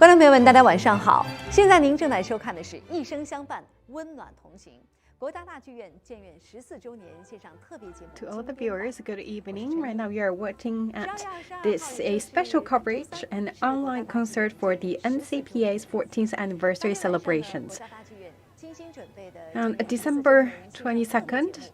观众朋友们，大家晚上好！现在您正在收看的是《一生相伴，温暖同行》国家大剧院建院14周年线上特别节目。To all the viewers, good evening. Right now, we are watching at this a special coverage, an online concert for the NCPA's 14th anniversary celebrations. On December 22nd,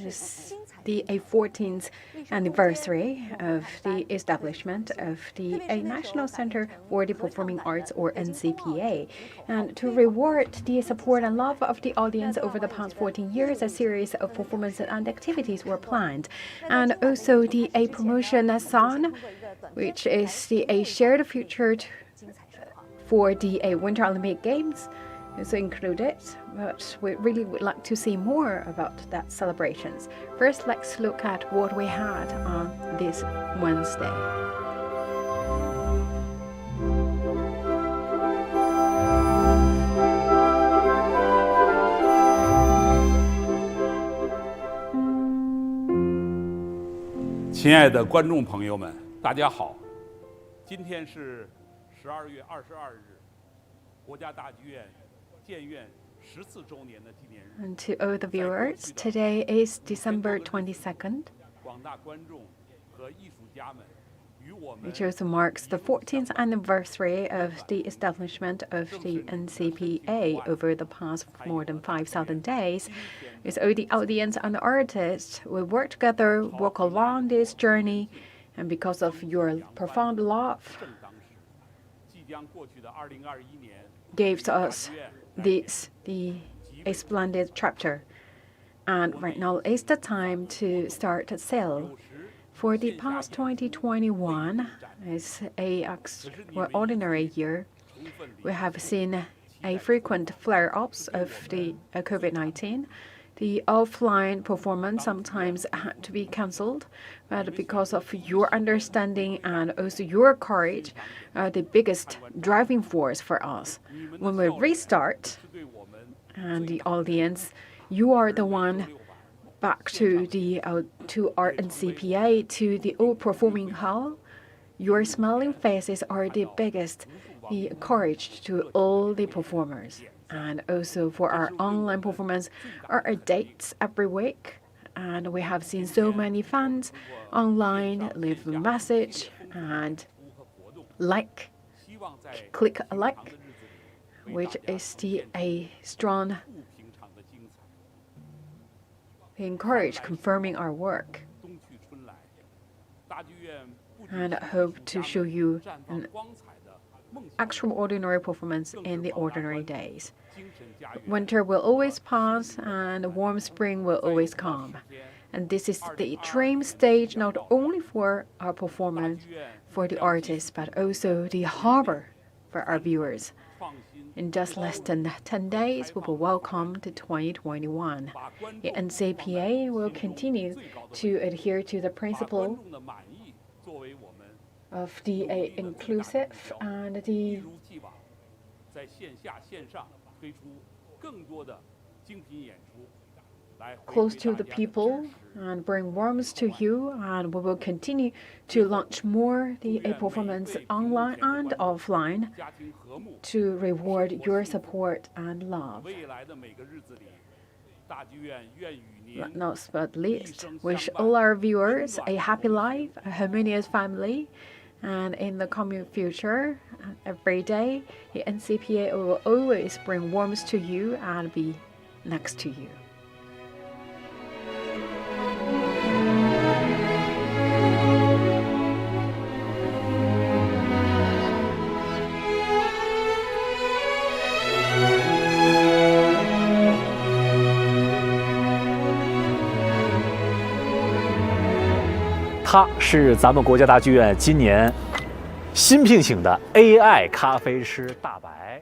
is the 14th anniversary of the establishment of the National Center for the Performing Arts, or NCPA. And to reward the support and love of the audience over the past 14 years, a series of performances and activities were planned. And also the promotion song, which is the shared future for the Winter Olympic Games, is included, but we really would like to see more about that celebrations. First, let's look at what we had on this Wednesday. "亲爱的观众朋友们，大家好！今天是12月22日，国家大剧院建院14周年的纪念日。 And to all the viewers, today is December 22nd, 广大观众和艺术家们与我们 which also marks the 14th anniversary of the establishment of the NCPA over the past more than 5,000 days. With all the audience and the artists, we work together, walk along this journey, and because of your profound love, 正当时，即将过去的2021年， gives us the a splendid chapter. And right now is the time to start a sale. For the past 2021 is a extraordinary year. We have seen a frequent flare-ups of the COVID-19. The offline performance sometimes had to be cancelled, but because of your understanding and also your courage, the biggest driving force for us. When we restart, and the audience, you are the one back to the to our NCPA, to the old performing hall. Your smiling faces are the biggest the courage to all the performers. And also for our online performance, our dates every week. And we have seen so many fans online leave a message and click a like, which is a strong encourage confirming our work. And I hope to show you an extraordinary performance in the ordinary days. Winter will always pass and warm spring will always come. And this is the dream stage not only for our performance, for the artists, but also the harbor for our viewers. In just less than 10 days, we will welcome to 2021. The NCPA will continue to adhere to the principle of the inclusive and the close to the people and bring warmth to you, and we will continue to launch more the performance online and offline to reward your support and love. Last but least, wish all our viewers a happy life, a harmonious family, and in the coming future, every day, the NCPA will always bring warmth to you and be next to you. 它是咱们国家大剧院今年新聘请的 AI 咖啡师大白。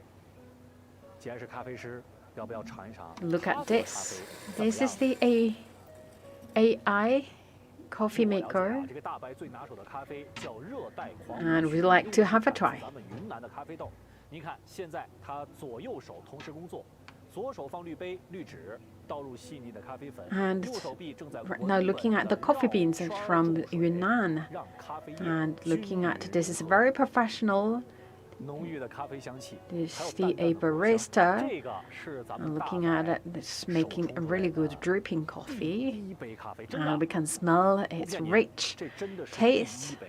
既然是咖啡师，要不要尝一尝 Look at this. This is the AI coffee maker. 这个大白最拿手的咖啡叫热带狂 And we'd like to have a try. 咱们云南的咖啡豆。您看，现在它左右手同时工作，左手放滤杯、滤纸，倒入细腻的咖啡粉， And 右手臂正在 right now looking at the coffee beans from Yunnan. 让咖啡液 And looking at this is very professional. 浓郁的咖啡香气。 This 还有 is the 淡淡 a 的果香 barista. 这个是咱 And 们大 looking 白 at it, it's making a really good dripping coffee. 第一杯咖啡，真的 And we can smell 不 its 骗您 rich 这真的是第一 taste. 杯。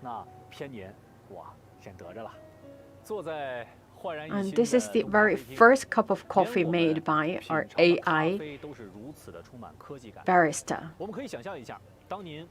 那偏年，哇，先得着了。坐在焕然一 And 新 this is 的 the 龙咖 very 啡厅 first cup of 连 coffee 我们 made by 品 our 尝的咖 AI 啡都是如此的充满科技感。 barista. 我们可以想象一下，当您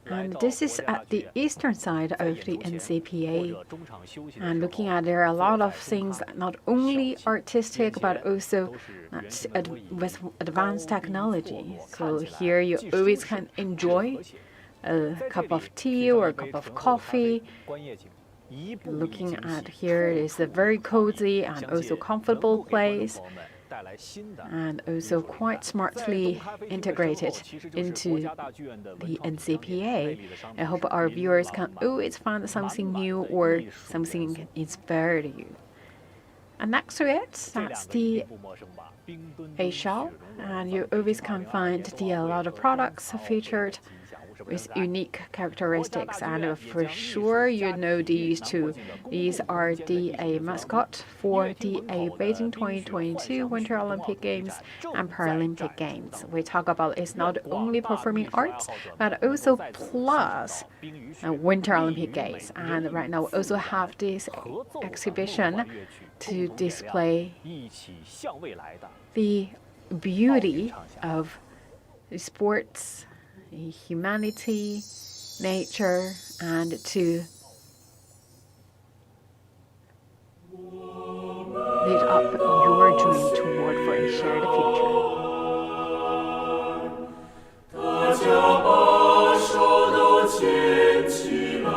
来 And 到 this 国 is 家大 at 剧 the 院， eastern side 在 of 演 the 出前或 NCPA. 者中场休息的 And 时 looking 候 at there are a 坐 lot 在 of 中 things 咖 not 小 only 憩 artistic 面 but 前 also 都是圆 that's 形的桌椅 with 高 advanced 低错 technology. 落， So 看起来 here you 既舒 always 适 can 又 enjoy 和谐。 a 在这 cup 里 of 品 tea 尝 or 一 a 杯 cup of 醇厚的咖啡 coffee. 观夜景，一步一 Looking 惊 at 喜， here is a very cozy and 相 also 信 comfortable 能够给观众 place 朋友们带来新的 and 艺 also 术灵 quite 感。在 smartly 东咖啡厅的身后， integrated 其实就是国 into 家大剧院的文 the 创体商业， NCPA. 内里的商 I 品 hope 是 our 琳 viewers 琅 can 满 always find 满 something 满 new 的 or 艺术元 something 素。 inspired you. And next to it, 这 that's 两个一 the 定不陌生吧？冰墩 A 墩雪 shop, 融融 and you 放 always 冰 can 2022 find 年 the, a 冬奥 lot 会 of 和 products 冬奥会的 featured 吉祥物是不是 with 很可爱？ unique characteristics, and 国家大剧院 for 也将艺术 sure you 加 know 体育 these 囊括 two. 进了公 These 共 are 空间的 the 艺术 A 元素。 mascot 音 for 乐厅 the 门 A 口的 Beijing 冰雪幻 2022 想 Winter 曲冬奥 Olympic 会 Games 展正 and 在 Paralympic 展出 Games. 当 We 中。 talk about it's 愿 not 广 only 大的 performing 艺术爱 arts 好者 but 们能够 also 在此欣赏 plus 到冰与雪、 Winter 地 Olympic 与美、 Games. 人 And 与 right now we 自 also 然 have this 合奏的梦 exhibition 幻乐曲， to 共同点亮 display 一起向未来的 the beauty of sports, humanity, nature, and to lead up your dream toward for a shared future. 大家把手都牵起来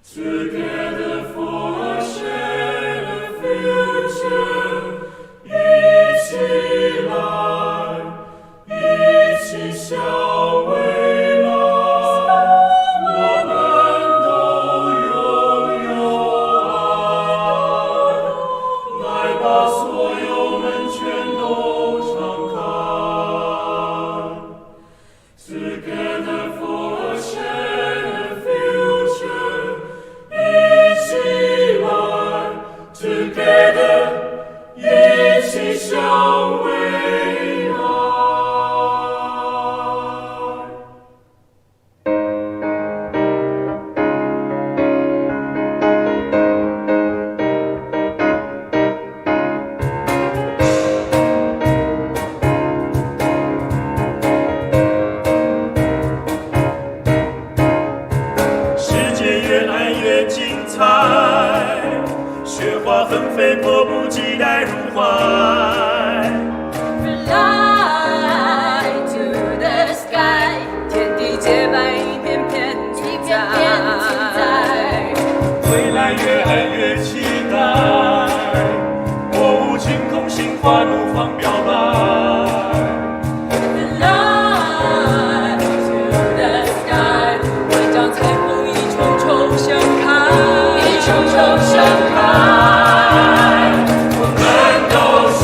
Together for a shared future 一起来一起向未来我们都拥有爱来把所有门全都敞开 Together for a shared future 一起来 Together 一起向未来 世界越爱越精彩，雪花纷飞，迫不及待入怀。 Fly to the sky， 天地洁白，一片片精彩。未来越爱越期待，我无晴空，心花怒放表白。 Fly to the sky， 会将彩虹一重重盛开，一重重盛开。我们都是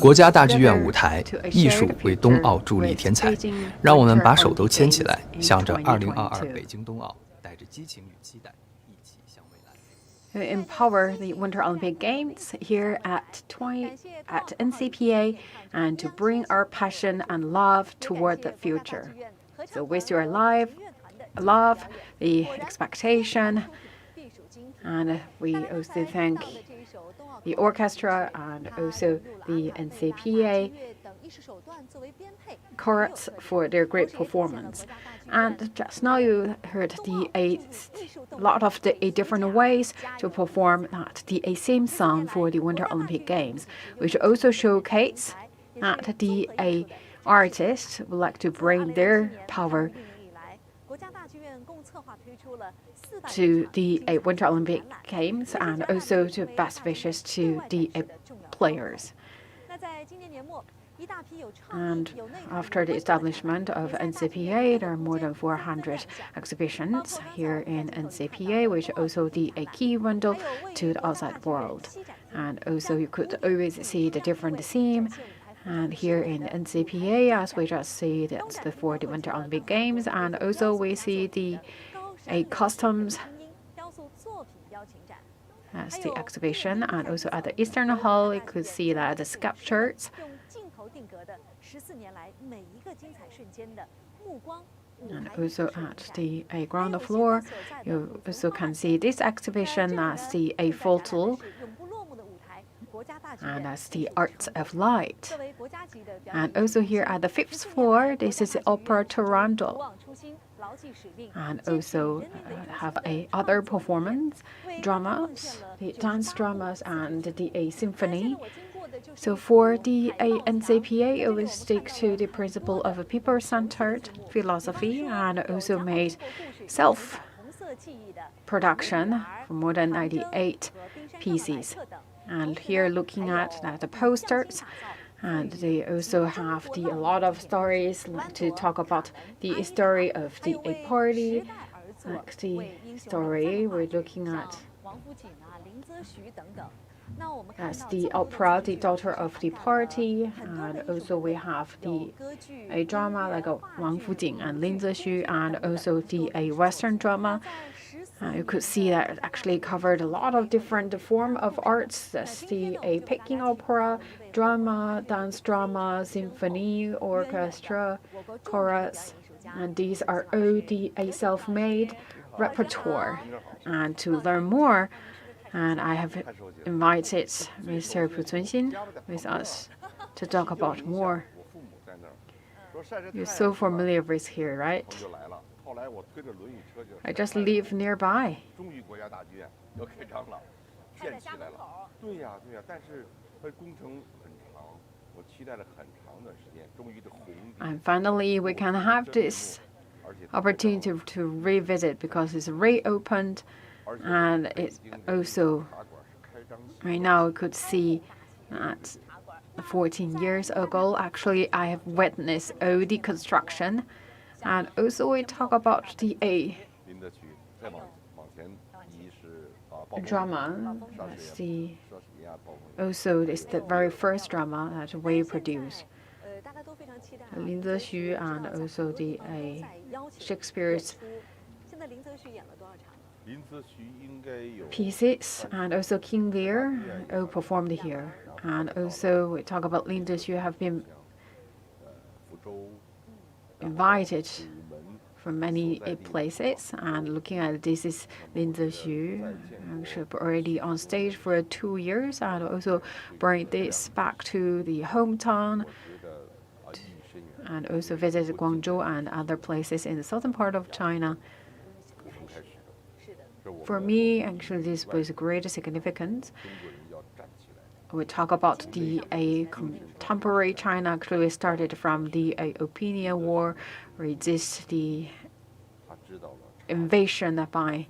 国家大剧院舞台，艺术为冬奥助力添彩。让我们把手都牵起来，向着2022北京冬奥，带着激情与期待，一起向未来。Empower the Winter Olympic Games here at NCPA and to bring our passion and love toward the future. So with your love, the expectation, and we also thank the orchestra and also the NCPA chorus for their great performance. And just now you heard a lot of the different ways to perform the theme song for the Winter Olympic Games, which also showcase that the artists would like to bring their power to the Winter Olympic Games and also to best wishes to the players. And after the establishment of NCPA, there are more than 400 exhibitions here in NCPA, which also a key window to the outside world. And also you could always see the different theme. And here in NCPA, as we just see, that's for the Winter Olympic Games. And also we see the customs as the exhibition. And also at the Eastern Hall, you could see that the sculptures. And also at the ground floor, you also can see this exhibition as a photo and as the arts of light. And also here at the 5th floor, this is the Opera Toronto. And also have other performance dramas, the dance dramas and the symphony. So for the NCPA, it will stick to the principle of a people-centered philosophy and also made self-production for more than 98 pieces. And here looking at the posters, and they also have a lot of stories to talk about the story of the party, like the story we're looking at as the opera, the daughter of the party, and also we have a drama like Wang Fujing and Lin Zexu, and also the Western drama. You could see that it actually covered a lot of different form of arts. That's the Peking opera, drama, dance drama, symphony, orchestra, chorus, and these are all the self-made repertoire. And to learn more, and I have invited Mr. Pu Cunxin with us to talk about more. You're so familiar with here, right? I just live nearby. And finally, we can have this opportunity to revisit because it's reopened. And it also, right now, we could see that 14 years ago, actually, I have witnessed all the construction. And also, we talk about the drama. Also, it's the very first drama that we produced. Lin Zexu and also the Shakespeare's pieces, and also King Lear all performed here. And also we talk about Lin Zexu have been invited from many places. And looking at this is Lin Zexu, actually already on stage for 2 years, and also bring this back to the hometown, and also visit Guangzhou and other places in the southern part of China. For me, actually, this was great significance. We talk about the contemporary China. Actually, we started from the opinion war, resist the invasion by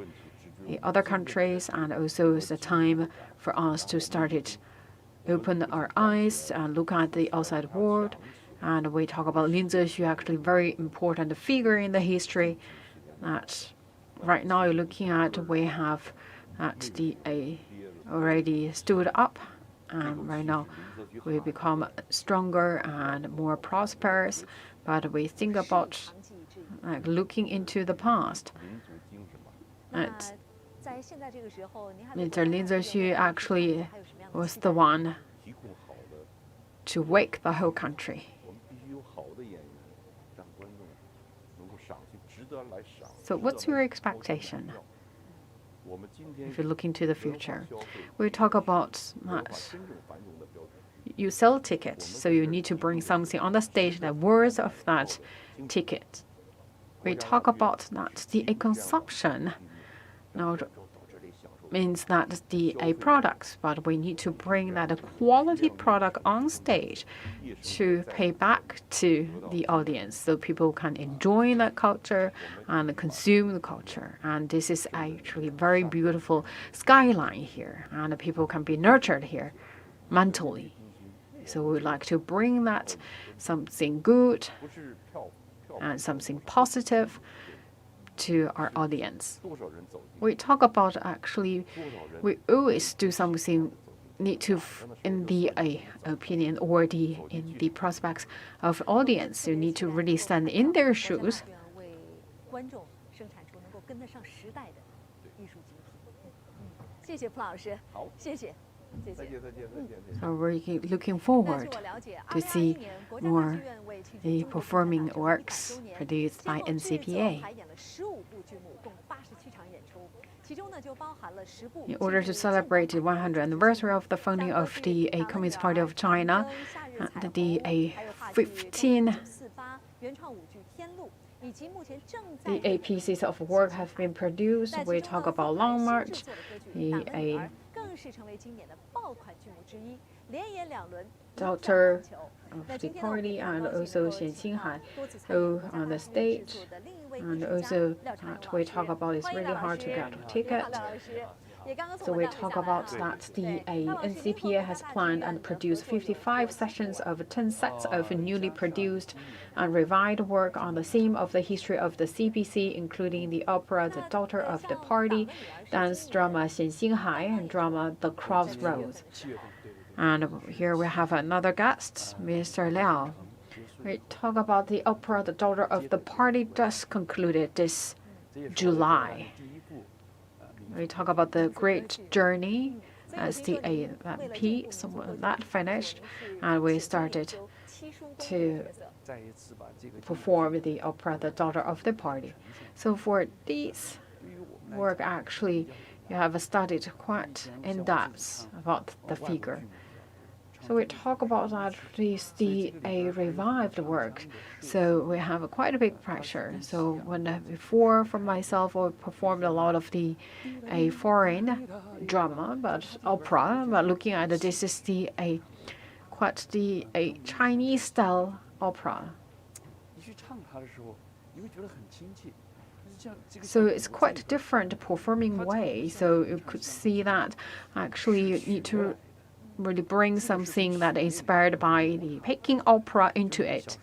the other countries, and also it's a time for us to start it, open our eyes and look at the outside world. And we talk about Lin Zexu, actually very important figure in the history. That right now you're looking at, we have at the already stood up Right now, we become stronger and more prosperous, but we think about like looking into the past. Mr. Lin Zexu actually was the one to wake the whole country. So what's your expectation? If you look into the future, we talk about that you sell tickets, so you need to bring something on the stage that worth of that ticket. We talk about that the consumption not means that the products, but we need to bring that quality product on stage to pay back to the audience so people can enjoy that culture and consume the culture. And this is actually a very beautiful skyline here, and people can be nurtured here mentally. So we would like to bring that something good and something positive to our audience. We talk about actually, we always do something need to, in the opinion or in the prospects of audience, you need to really stand in their shoes. So we're looking forward to see more the performing works produced by NCPA. In order to celebrate the 100th anniversary of the founding of the Communist Party of China, the 15 pieces of work have been produced. We talk about Long March, Daughter of the Party, and also Xian Xinghai on the stage. And also we talk about it's really hard to get a ticket. So we talk about that the NCPA has planned and produced 55 sessions of 10 sets of newly produced and revived work on the theme of the history of the CPC, including the opera The Daughter of the Party, dance drama Xian Xinghai, and drama The Crossroads. And here we have another guest, Mr. Liao. We talk about the opera The Daughter of the Party just concluded this July. We talk about the great journey as the piece that finished, and we started to perform the opera The Daughter of the Party. So for this work, actually, you have studied quite in depth about the figure. So we talk about that is a revived work. So we have quite a big pressure. So when before for myself, I performed a lot of the foreign drama, but opera. But looking at it, this is quite a Chinese style opera. So it's quite different performing way. So you could see that actually you need to really bring something that is inspired by the Peking opera into it.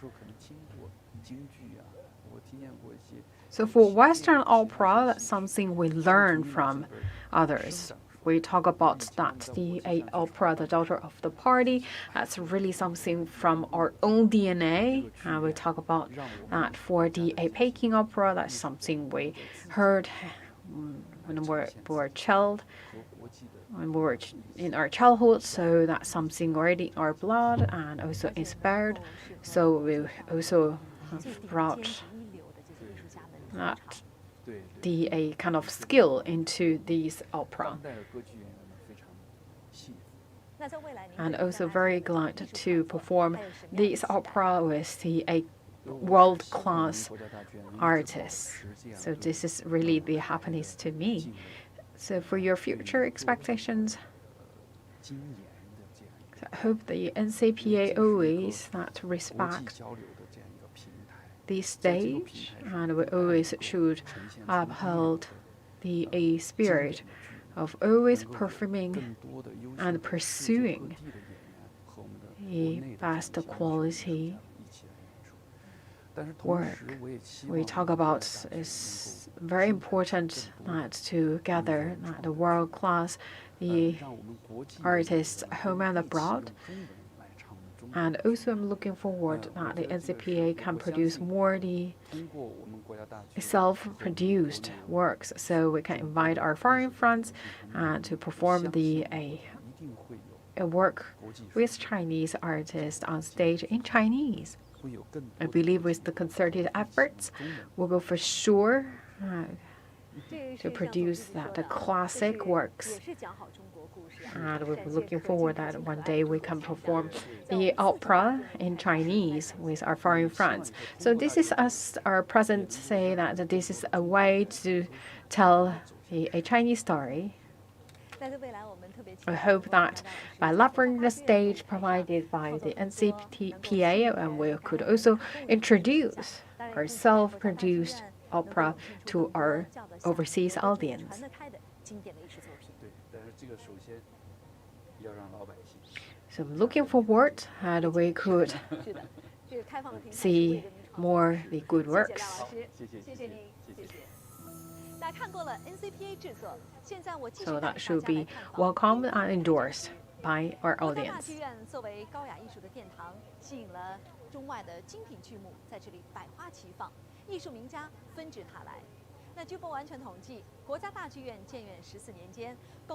So for Western opera, that's something we learn from others. We talk about that the opera, The Daughter of the Party, that's really something from our own DNA. We talk about that for the Peking opera, that's something we heard when we were a child. When we were in our childhood, so that's something already in our blood and also inspired. So we also have brought that a kind of skill into these opera. And also very glad to perform this opera with a world-class artist. So this is really the happiness to me. So for your future expectations, I hope the NCPA always respect the stage, and we always should uphold the spirit of always performing and pursuing the best quality work. We talk about is very important that to gather the world-class the artists home and abroad. And also I'm looking forward that the NCPA can produce more the self-produced works, so we can invite our foreign friends to perform a work with Chinese artists on stage in Chinese. I believe with the concerted efforts, we will for sure to produce the classic works. And we're looking forward that one day we can perform the opera in Chinese with our foreign friends. So this is our present say that this is a way to tell a Chinese story. I hope that by leveraging the stage provided by the NCPA, and we could also introduce our self-produced opera to our overseas audience. So I'm looking forward that we could see more the good works. So that should be welcomed and endorsed by our audience.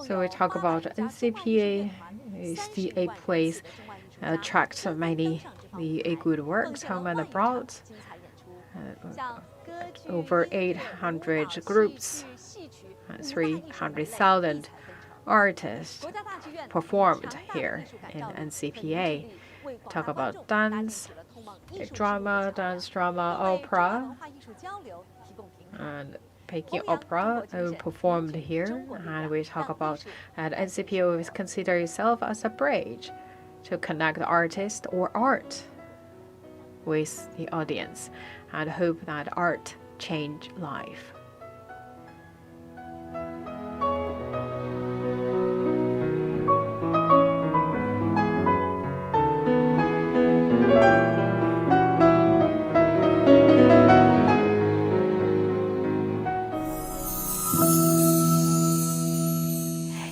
So we talk about NCPA is a place attracts many good works home and abroad. Over 800 groups, 300,000 artists performed here in NCPA. Talk about dance, drama, opera, and Peking opera performed here. And we talk about that NCPA always consider itself as a bridge to connect the artist or art with the audience, and hope that art change life.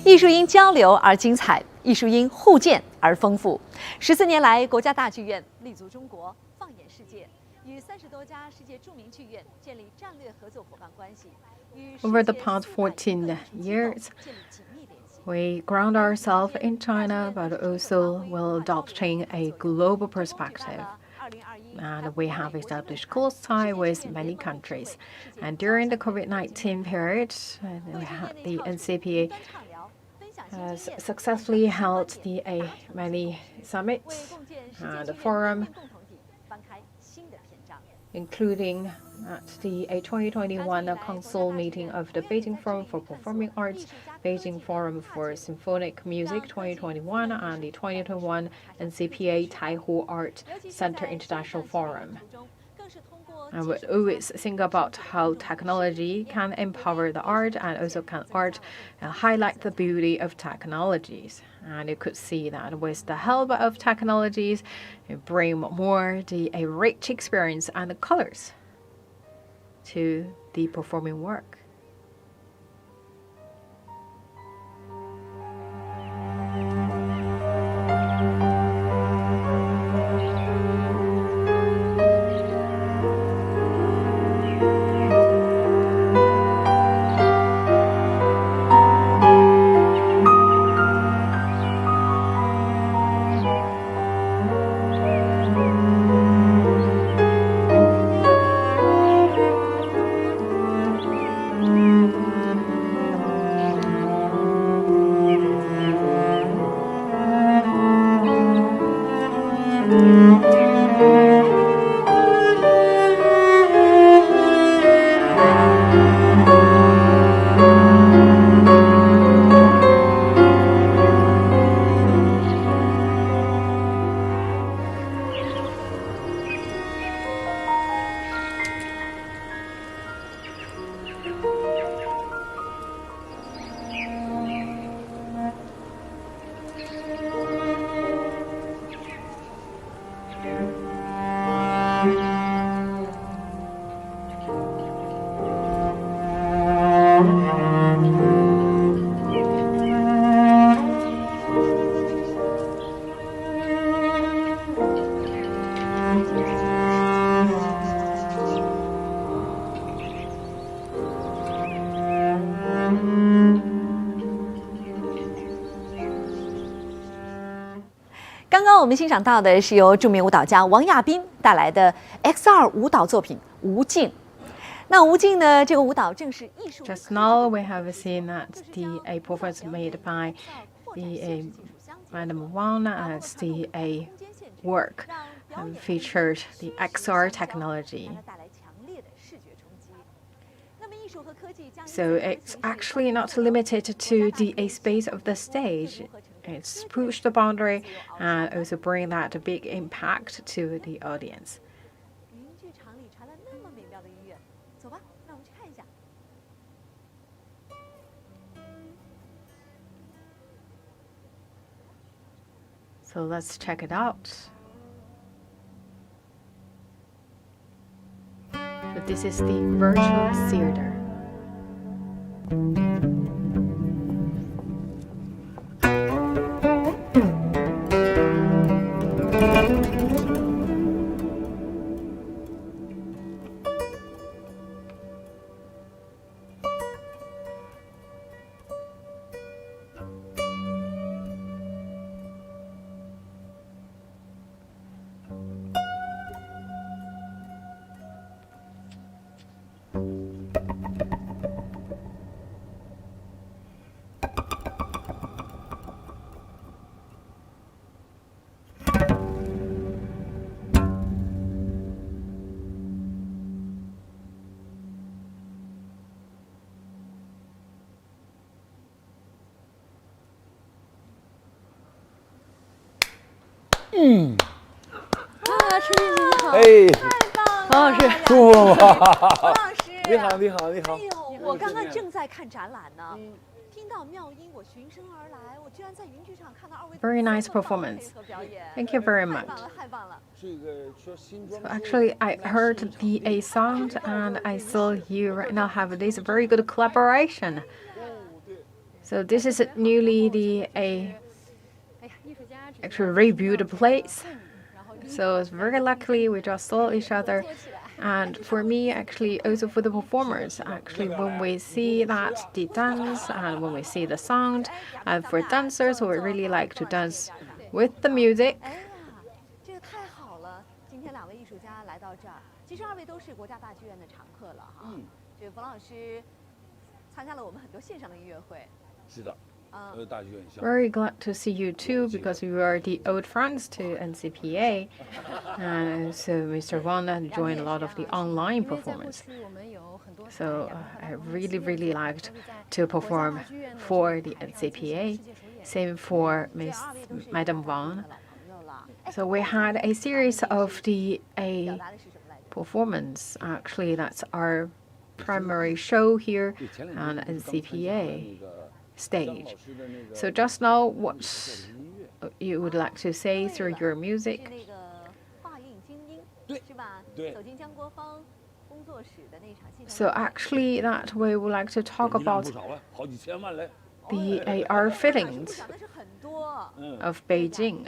艺术因交流而精彩，艺术因互鉴而丰富。14年来，国家大剧院立足中国，放眼世界，与30多家世界著名剧院建立战略合作伙伴关系。Over the past 14 years, we ground ourselves in China, but also while adopting a global perspective. And we have established close ties with many countries. And during the COVID-19 period, the NCPA has successfully held many summits and forum, including at the 2021 Council meeting of the Beijing Forum for Performing Arts, Beijing Forum for Symphonic Music 2021, and the 2021 NCPA Taihu Art Center International Forum. And we always think about how technology can empower the art, and also can art highlight the beauty of technologies. And you could see that with the help of technologies, it bring more a rich experience and the colors to the performing work. 我们欣赏到的是由著名舞蹈家王亚斌带来的 XR 舞蹈作品《无尽》。那《无尽》呢，这个舞蹈正是艺术。Just now we have seen that a performance made by the Madam Wang as the work featured the XR technology. So it's actually not limited to the space of the stage. It's pushed the boundary and also bring that big impact to the audience. So let's check it out. So this is the virtual theater.王老师，舒服吗？王老师，你好，你好，你好。哎呦，我刚刚正在看展览呢，听到妙音，我循声而来，我居然在云剧场看到二位 Very nice performance. Thank you very much. So actually, I heard the sound and I saw you right now have this very good collaboration. So this is newly actually reviewed place. So it's very lucky we just saw each other. And for me, actually, also for the performers, actually, when we see that the dance and when we see the sound, and for dancers who really like to dance with the music. 这个太好了！今天两位艺术家来到这儿，其实二位都是国家大剧院的常客了哈。这个冯老师参加了我们很多线上的音乐会。是的。Very glad to see you too, because you are the old friends to NCPA. So Mr. Wang joined a lot of the online performance. So I really liked to perform for the NCPA. Same for Madam Wang. So we had a series of the performance. Actually, that's our primary show here on NCPA stage. So just now, what you would like to say through your music? So actually, that we would like to talk about our feelings of Beijing.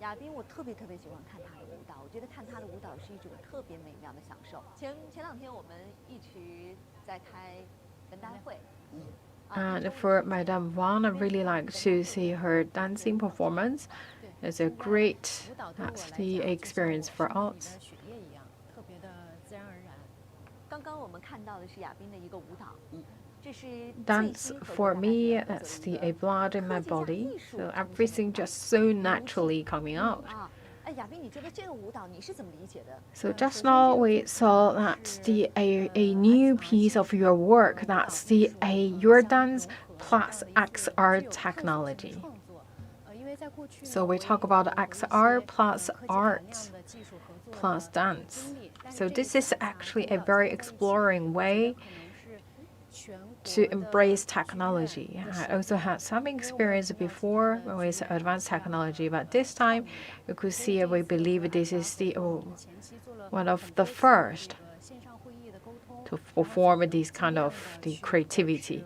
亚斌，我特别喜欢看他的舞蹈，我觉得看他的舞蹈是一种特别美妙的享受。前两天我们一起在开文单会。And for Madame Wang, I really like to see her dancing performance. It's a great the experience for us. Dance for me, that's the blood in my body. So everything just so naturally coming out. So just now we saw that a new piece of your work, that's your dance plus XR technology. So we talk about XR plus art plus dance. So this is actually a very exploring way to embrace technology. I also had some experience before with advanced technology, but this time you could see, we believe this is one of the first to perform this kind of the creativity.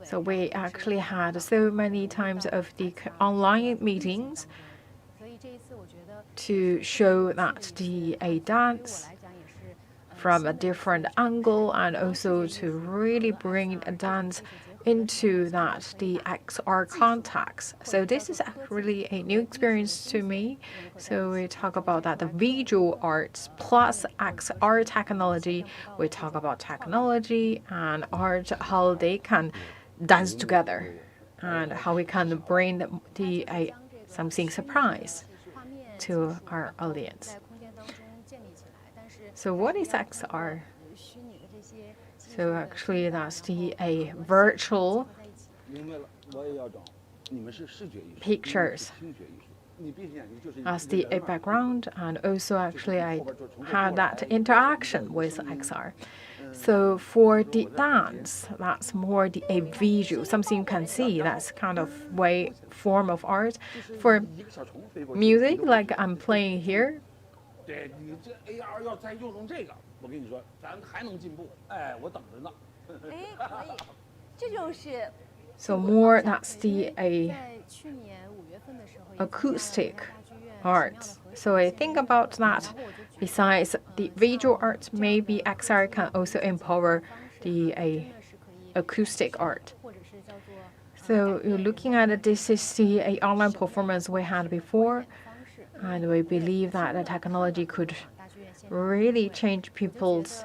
So we actually had so many times of the online meetings to show that a dance from a different angle, and also to really bring a dance into that the XR context. So this is really a new experience to me. So we talk about that the visual arts plus XR technology. We talk about technology and art, how they can dance together, and how we can bring the something surprise to our audience. So what is XR? So actually, that's a virtual pictures as the background, and also actually I had that interaction with XR. So for the dance, that's more a visual, something you can see. That's kind of form of art. For music, like I'm playing here. So more that's the acoustic art. So I think about that. Besides the visual art, maybe XR can also empower the acoustic art. So you're looking at it, this is the online performance we had before, and we believe that the technology could really change people's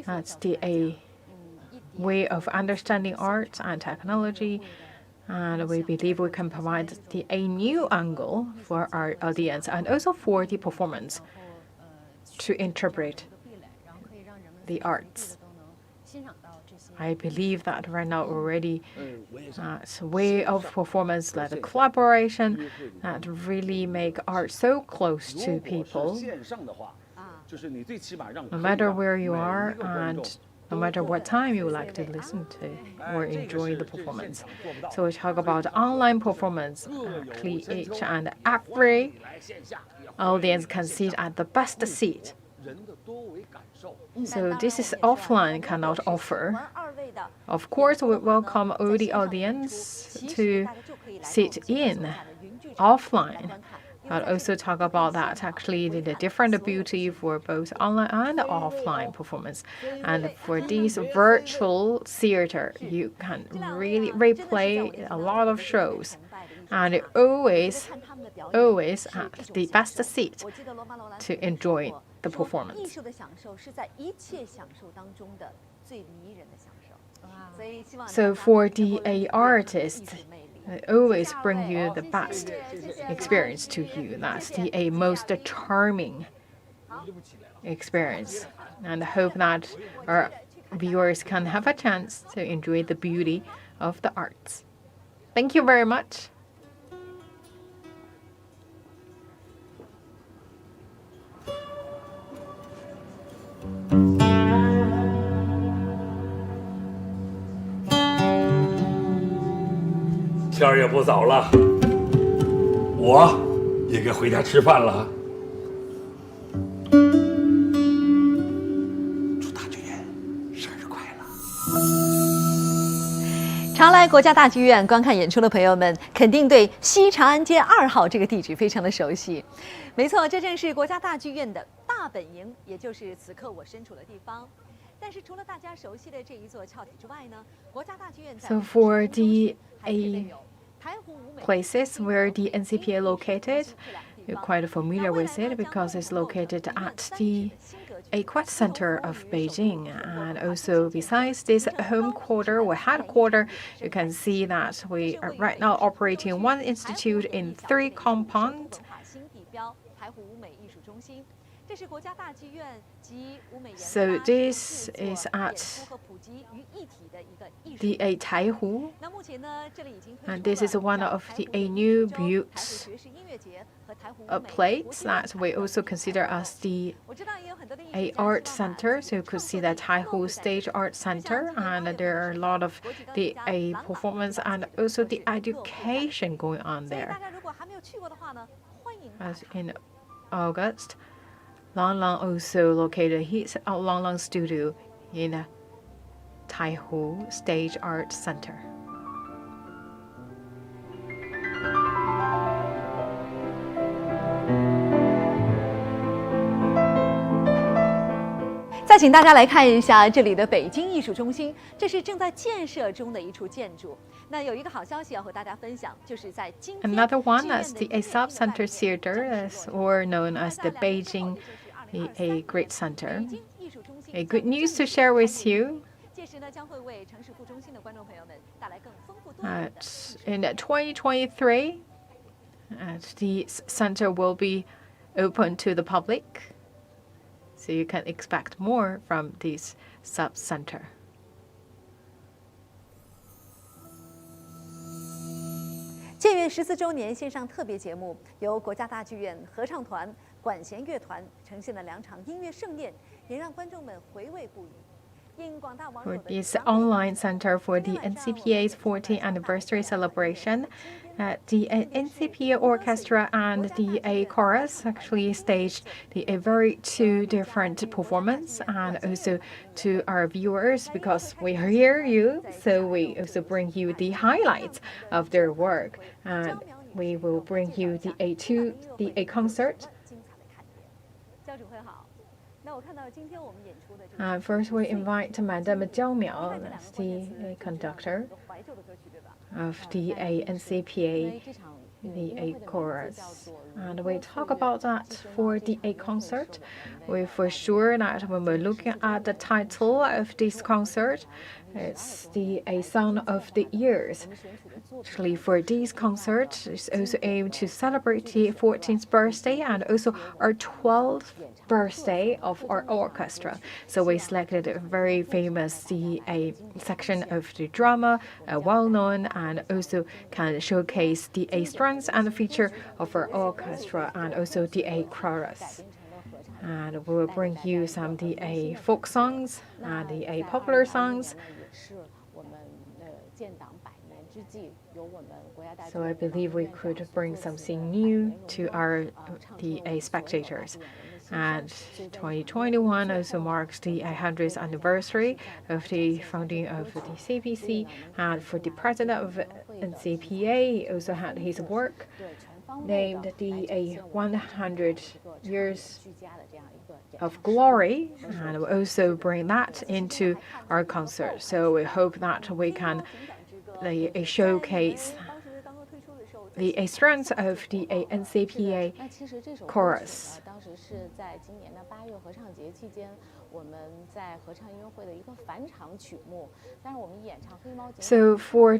that's the way of understanding art and technology, and we believe we can provide a new angle for our audience and also for the performance to interpret the arts. I believe that right now already it's a way of performance, that a collaboration that really make art so close to people, no matter where you are and no matter what time you like to listen to or enjoy the performance. So we talk about online performance. Actually, each and every audience can sit at the best seat. So this is offline cannot offer. Of course, we welcome all the audience to sit in offline, but also talk about that actually the different beauty for both online and offline performance. And for this virtual theater, you can really replay a lot of shows, and always at the best seat to enjoy the performance. So for the artist, I always bring you the best experience to you. That's the most charming experience, and I hope that our viewers can have a chance to enjoy the beauty of the arts. Thank you very much.天儿也不早了，我也该回家吃饭了。祝大剧院生日快乐！常来国家大剧院观看演出的朋友们，肯定对西长安街2号这个地址非常的熟悉。没错，这正是国家大剧院的大本营，也就是此刻我身处的地方。但是除了大家熟悉的这一座翘体之外呢，国家大剧院在 So for the places where the NCPA located, you're quite familiar with it because it's located at the Aquat Center of Beijing. And also besides this home quarter or headquarter, you can see that we are right now operating one institute in 3 compounds. So this is at the Taihu, and this is one of the new built plates that we also consider as the art center. So you could see the Taihu Stage Art Center, and there are a lot of the performance and also the education going on there. As in August, Lang Lang also located his Lang Lang studio in Taihu Stage Art Center. 在再请大家来看一下这里的北京艺术中心，这是正在建设中的一处建筑。那有一个好消息要和大家分享，就是在今天 Another one is the sub-center theater, or known as the Beijing a Great Center. A good news to share with you. In 2023, the center will be open to the public, so you can expect more from this sub-center. 建院14周年线上特别节目，由国家大剧院合唱团、管弦乐团呈现的2场音乐盛宴，也让观众们回味不已。For this online center for the NCPA's 40th anniversary celebration, the NCPA orchestra and the chorus actually staged a very two different performance, and also to our viewers, because we hear you, so we also bring you the highlights of their work, and we will bring you the concert. First, we invite Madame Jiao Miao, that's the conductor of the NCPA, the chorus. And we talk about that for the concert. We for sure that when we're looking at the title of this concert, it's the Song of the Years. Actually, for this concert, it's also aimed to celebrate the 14th birthday and also our 12th birthday of our orchestra. So we selected a very famous section of the drama, well-known, and also can showcase the strengths and feature of our orchestra and also the chorus. And we will bring you some the folk songs and the popular songs. So I believe we could bring something new to the spectators. And 2021 also marks the 100th anniversary of the founding of the CPC, and for the president of NCPA also had his work named the 100 years of glory, and we'll also bring that into our concert. So we hope that we can showcase the strengths of the NCPA chorus. So for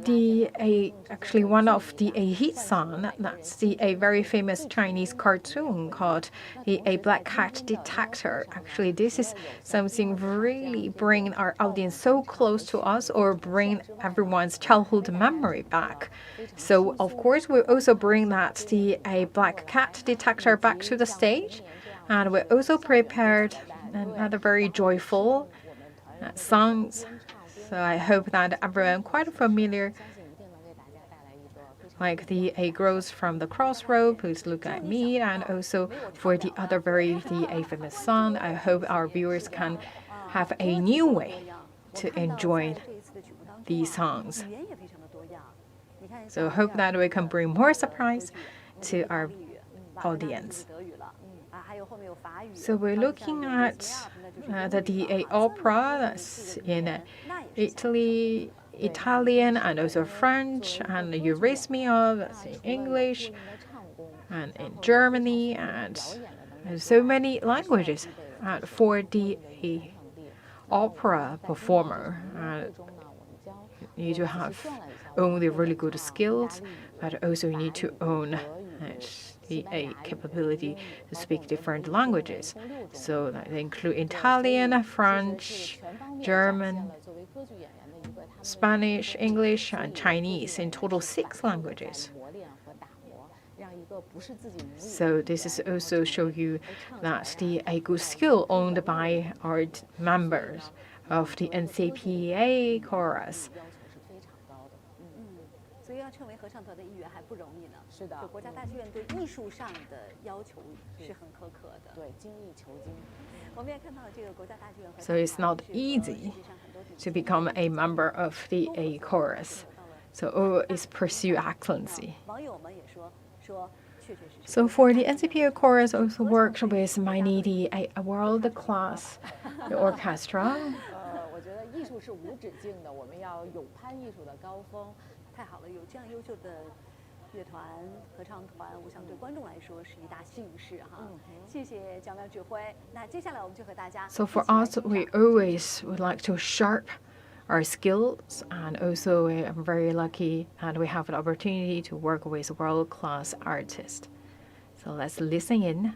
actually one of the hit song, that's a very famous Chinese cartoon called a Black Cat Detector. Actually, this is something really bring our audience so close to us, or bring everyone's childhood memory back. So of course we also bring that a Black Cat Detector back to the stage, and we also prepared another very joyful songs. So I hope that everyone quite familiar, like the girls from the crossroad, please look at me, and also for the other very famous song. I hope our viewers can have a new way to enjoy these songs. So hope that we can bring more surprise to our audience. So we're looking at the opera that's in Italy, Italian, and also French, and Eurasmia, that's in English, and in Germany, and so many languages. And for the opera performer, you need to have only really good skills, but also you need to own the capability to speak different languages. So that include Italian, French, German, Spanish, English, and Chinese, in total 6 languages. So this is also show you that a good skill owned by our members of the NCPA chorus. So it's not easy to become a member of the chorus. So always pursue excellency. So for the NCPA chorus also works with my needy a world-class orchestra. 我觉得艺术是无止境的，我们要勇攀艺术的高峰。太好了，有这样优秀的乐团、合唱团，我想对观众来说是一大幸事哈。谢谢蒋淼指挥。那接下来我们就和大家。So for us, we always would like to sharp our skills, and also I'm very lucky, and we have an opportunity to work with world-class artists. So let's listen in.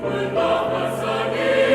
When Bach was again.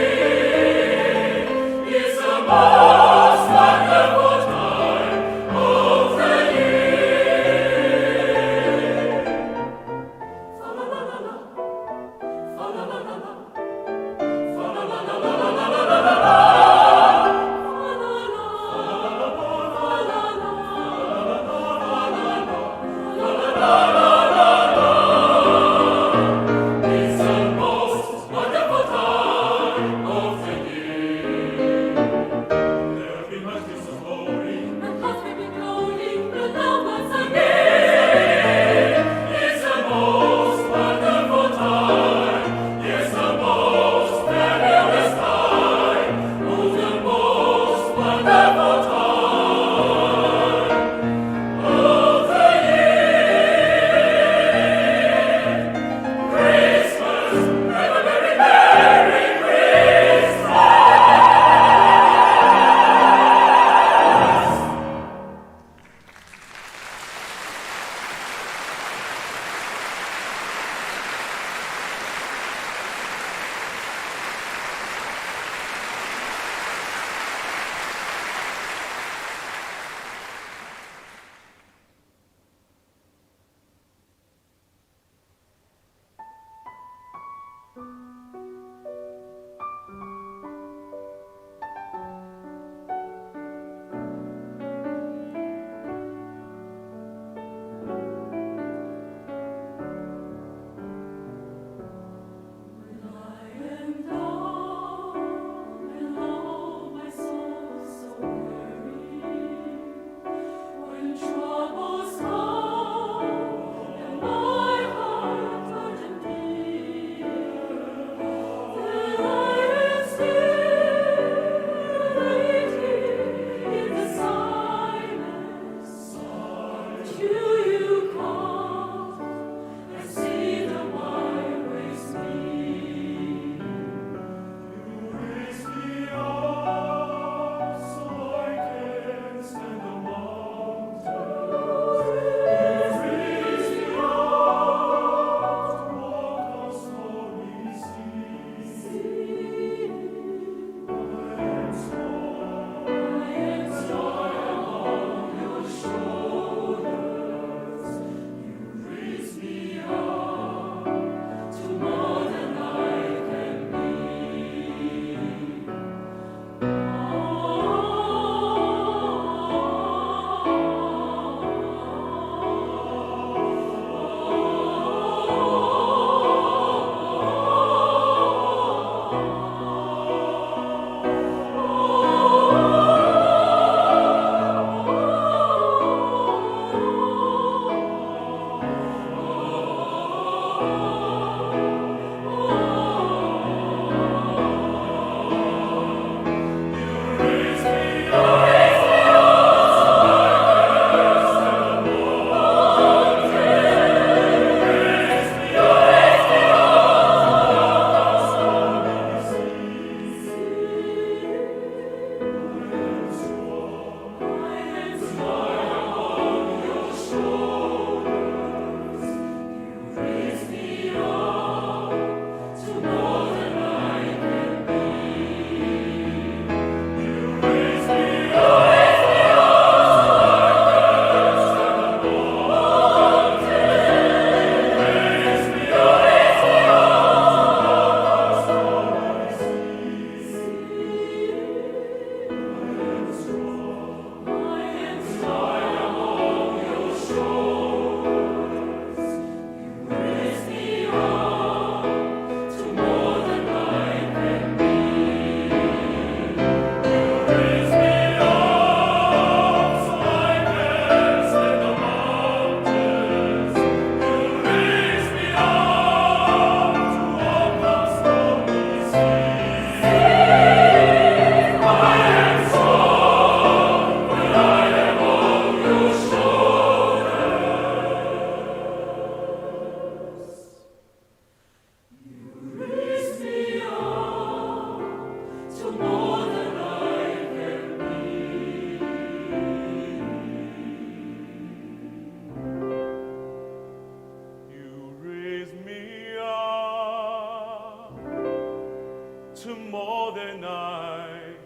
to more than I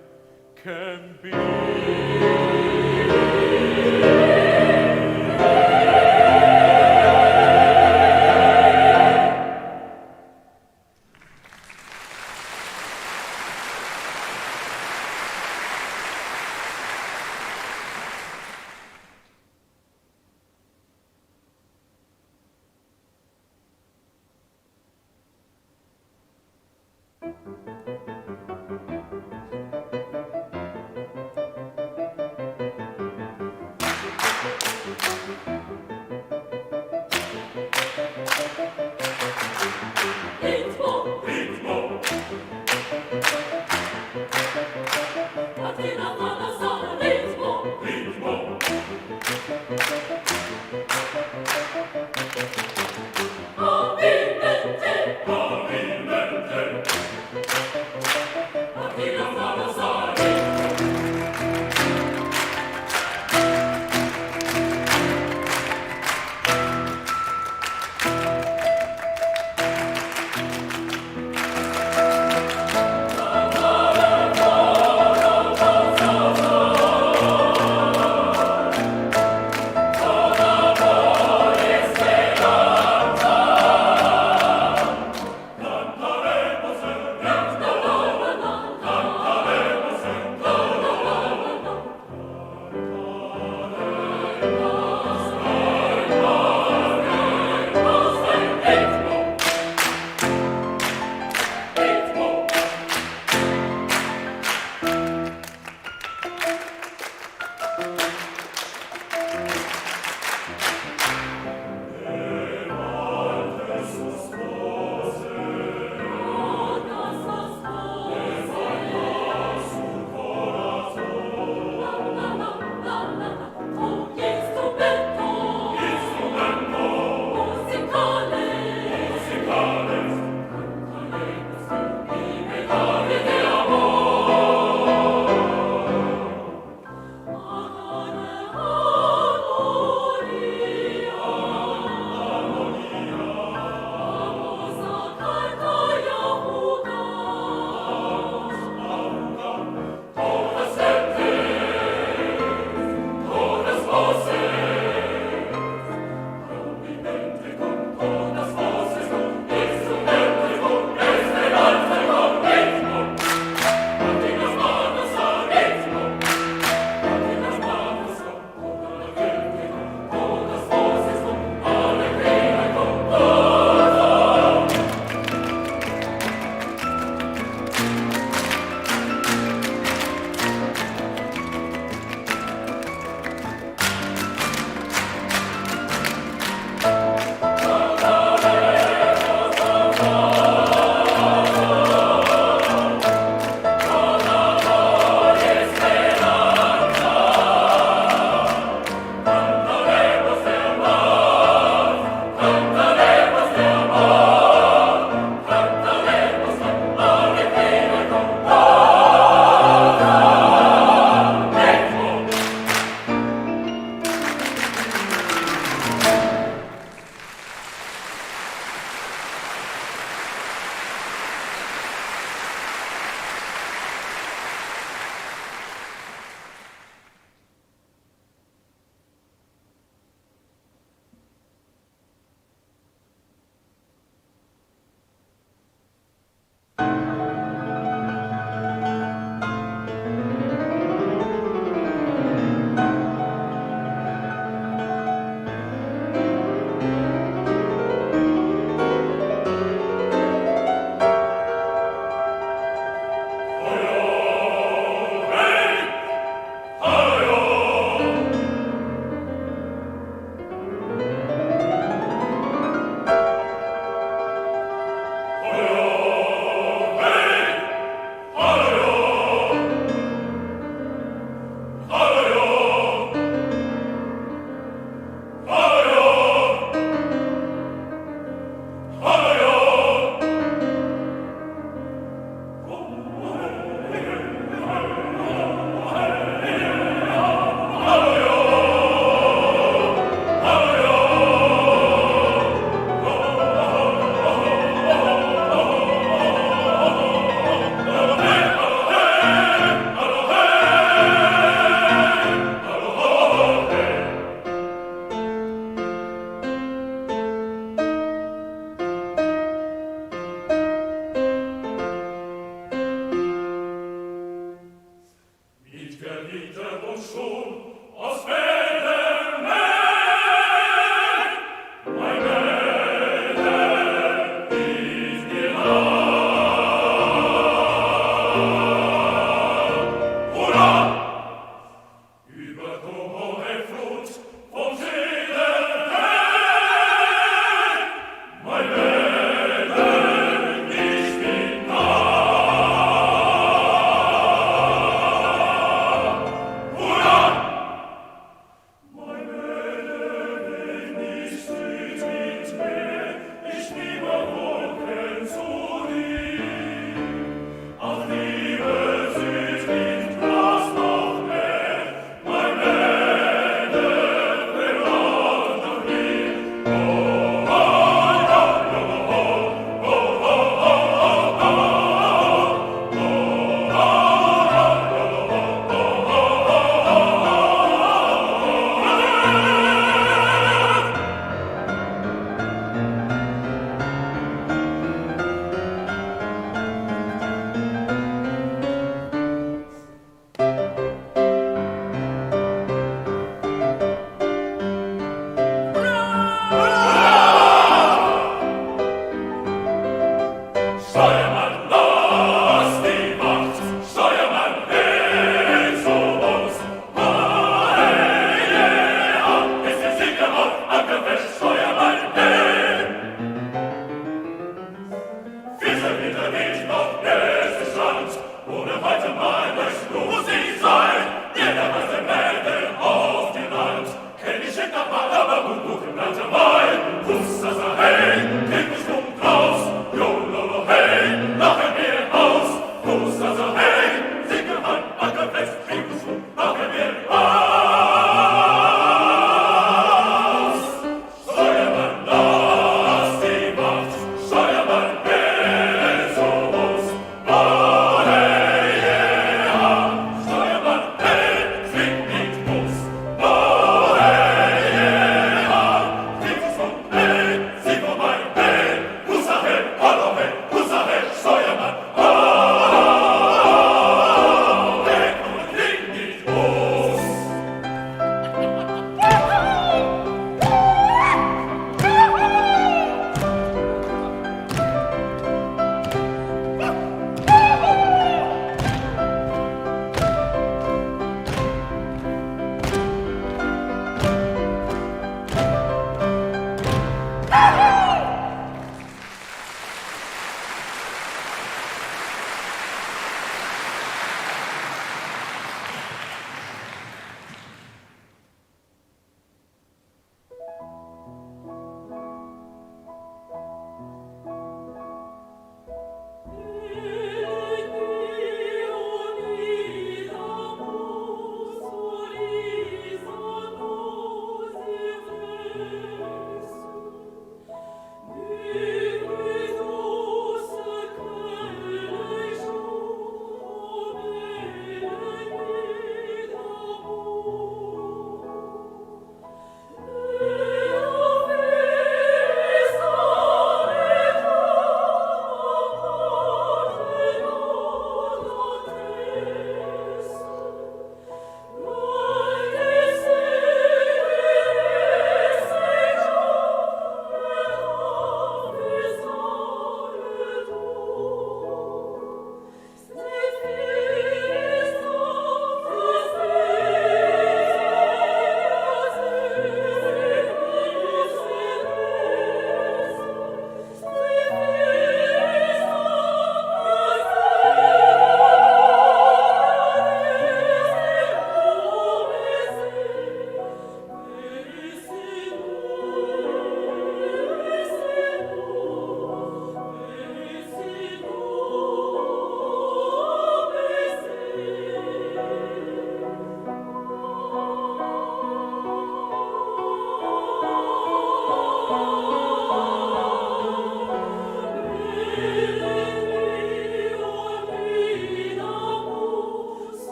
can be.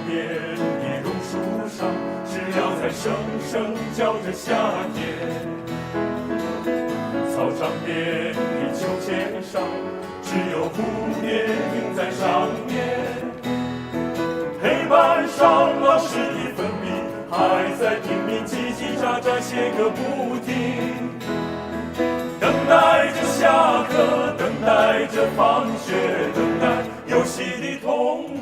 边的榕树上，知了在声声叫着夏天。操场边的秋千上，只有蝴蝶停在上面。黑板上老师的粉笔还在拼命叽叽喳喳写个不停，等待着下课，等待着放学，等待游戏的童年。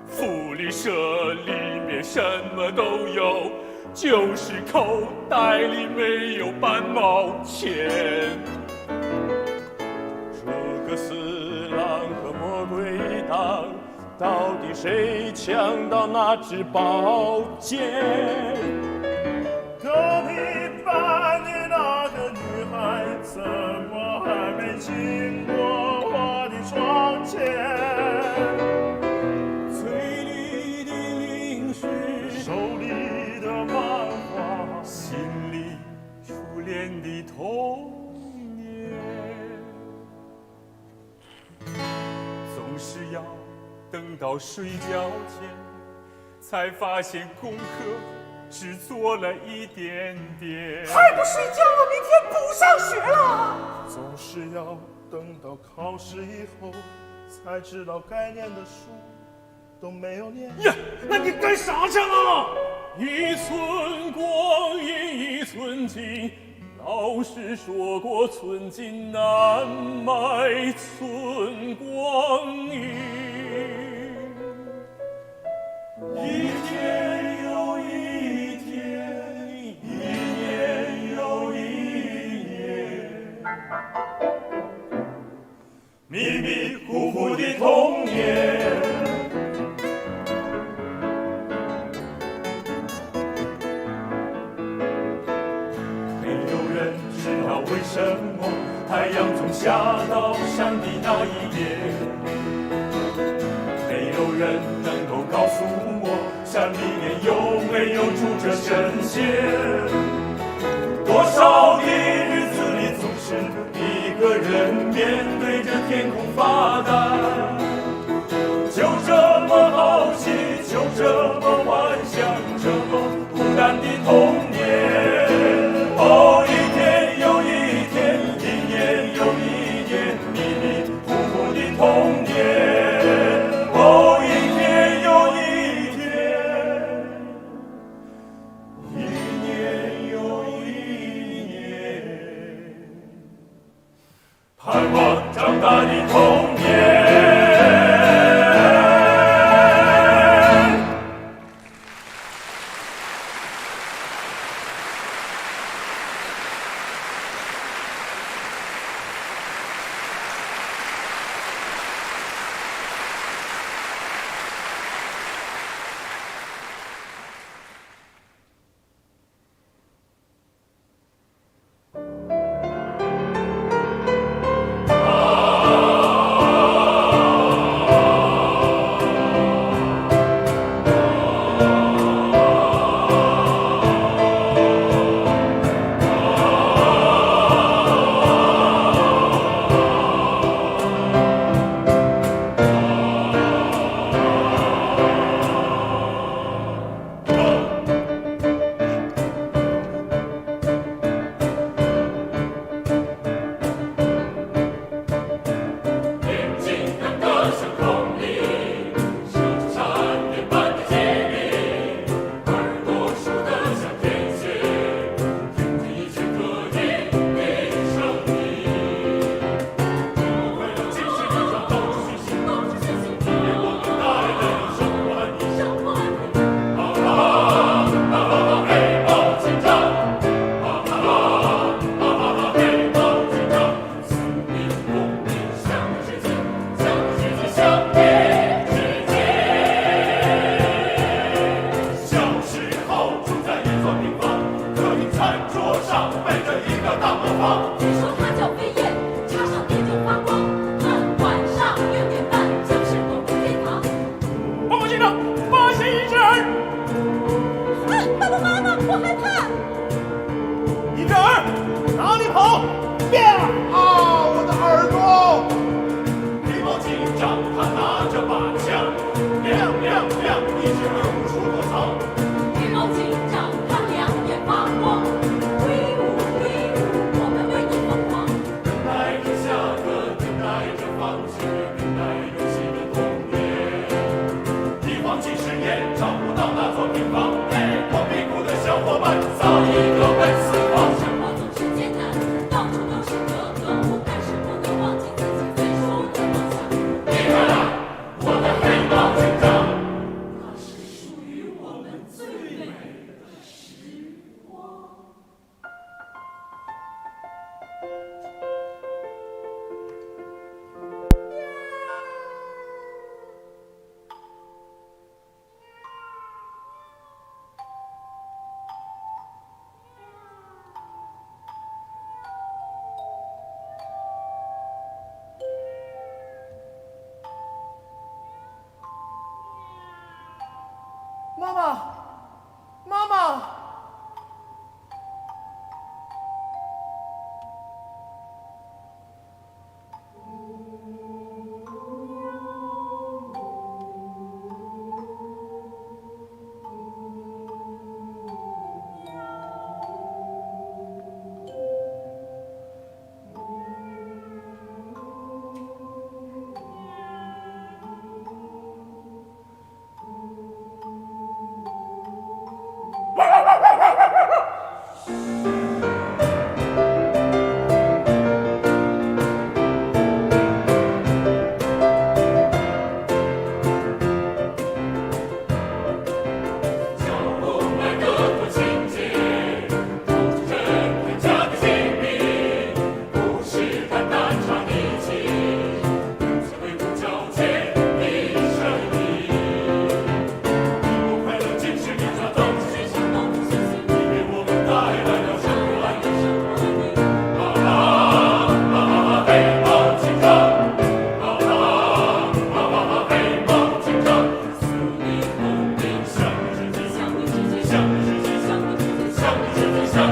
福利社里面什么都有，就是口袋里没有半毛钱。诸葛四郎和魔鬼党，到底谁抢到那支宝剑？隔壁班的那个女孩，怎么还没经过我的窗前？嘴里的零食，手里的漫画，心里初恋的童年，总是要等到睡觉前，才发现功课只做了一点点。还不睡觉，明天不上学了。总是要等到考试以后，才知道该念的书都没有念。呀，那你干啥去了？一寸光阴一寸金，老师说过寸金难买寸光阴。一天又一天，一年又一年，迷迷糊糊的童年。为什么太阳从下到山的那一边，没有人能够告诉我，山里面有没有住着神仙？多少的日子里，总是一个人面对着天空发呆，就这么好奇，就这么幻想，这么孤单的童年。哦，一天又一天，一年又一年，迷迷糊糊的童年。哦，一天又一天，一年又一年，盼望长大的童年。哪里跑？变啊！我的耳朵！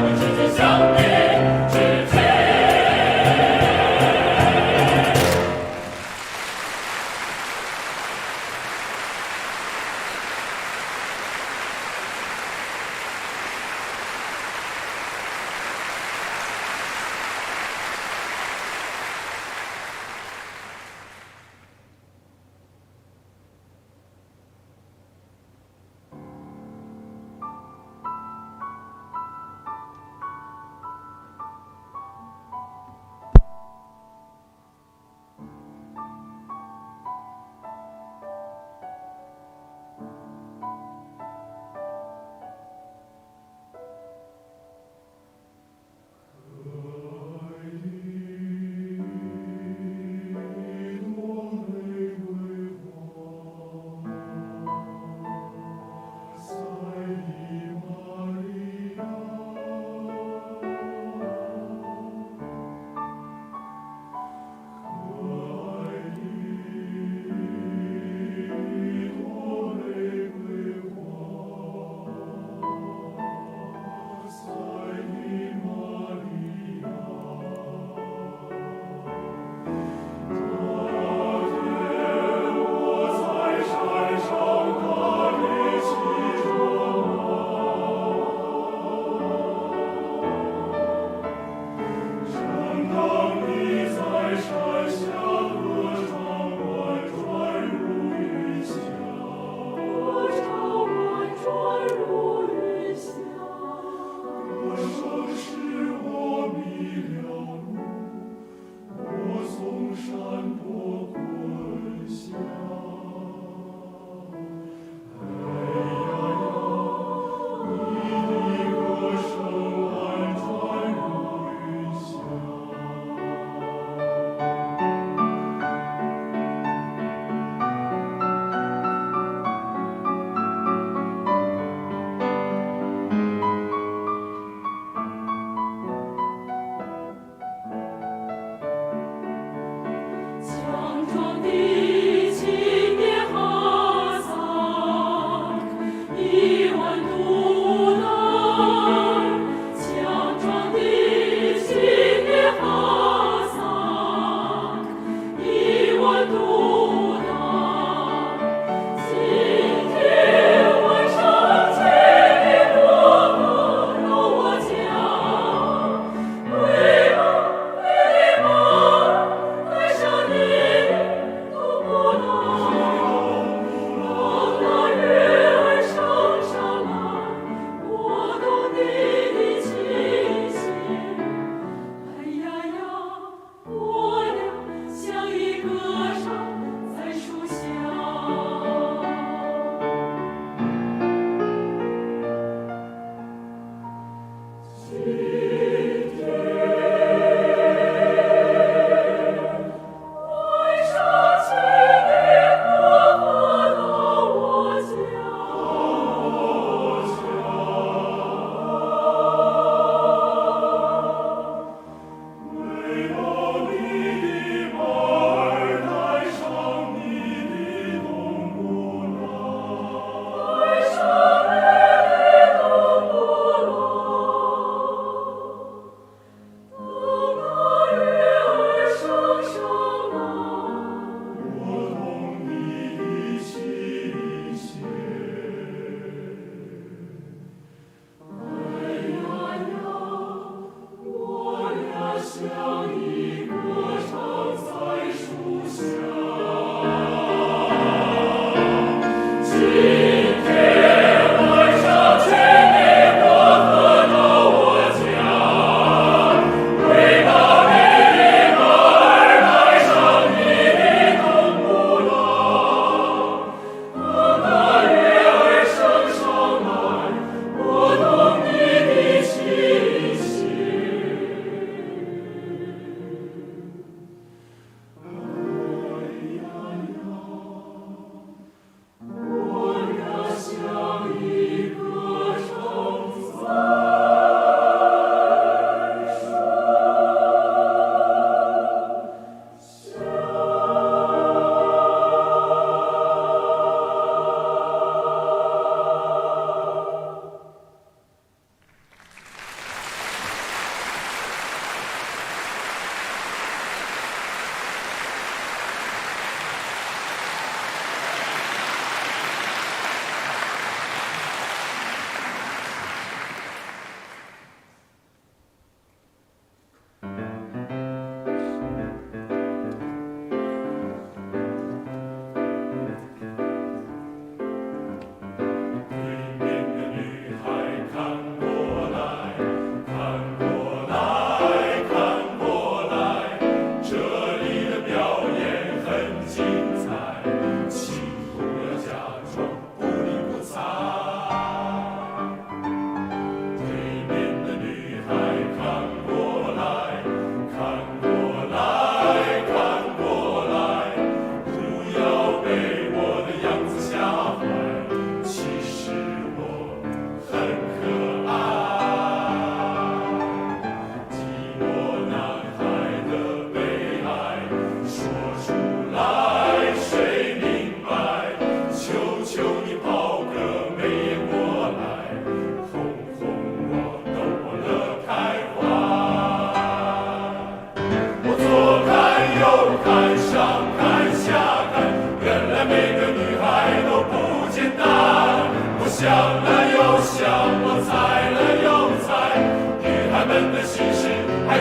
们直接向你致敬。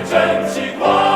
真奇怪。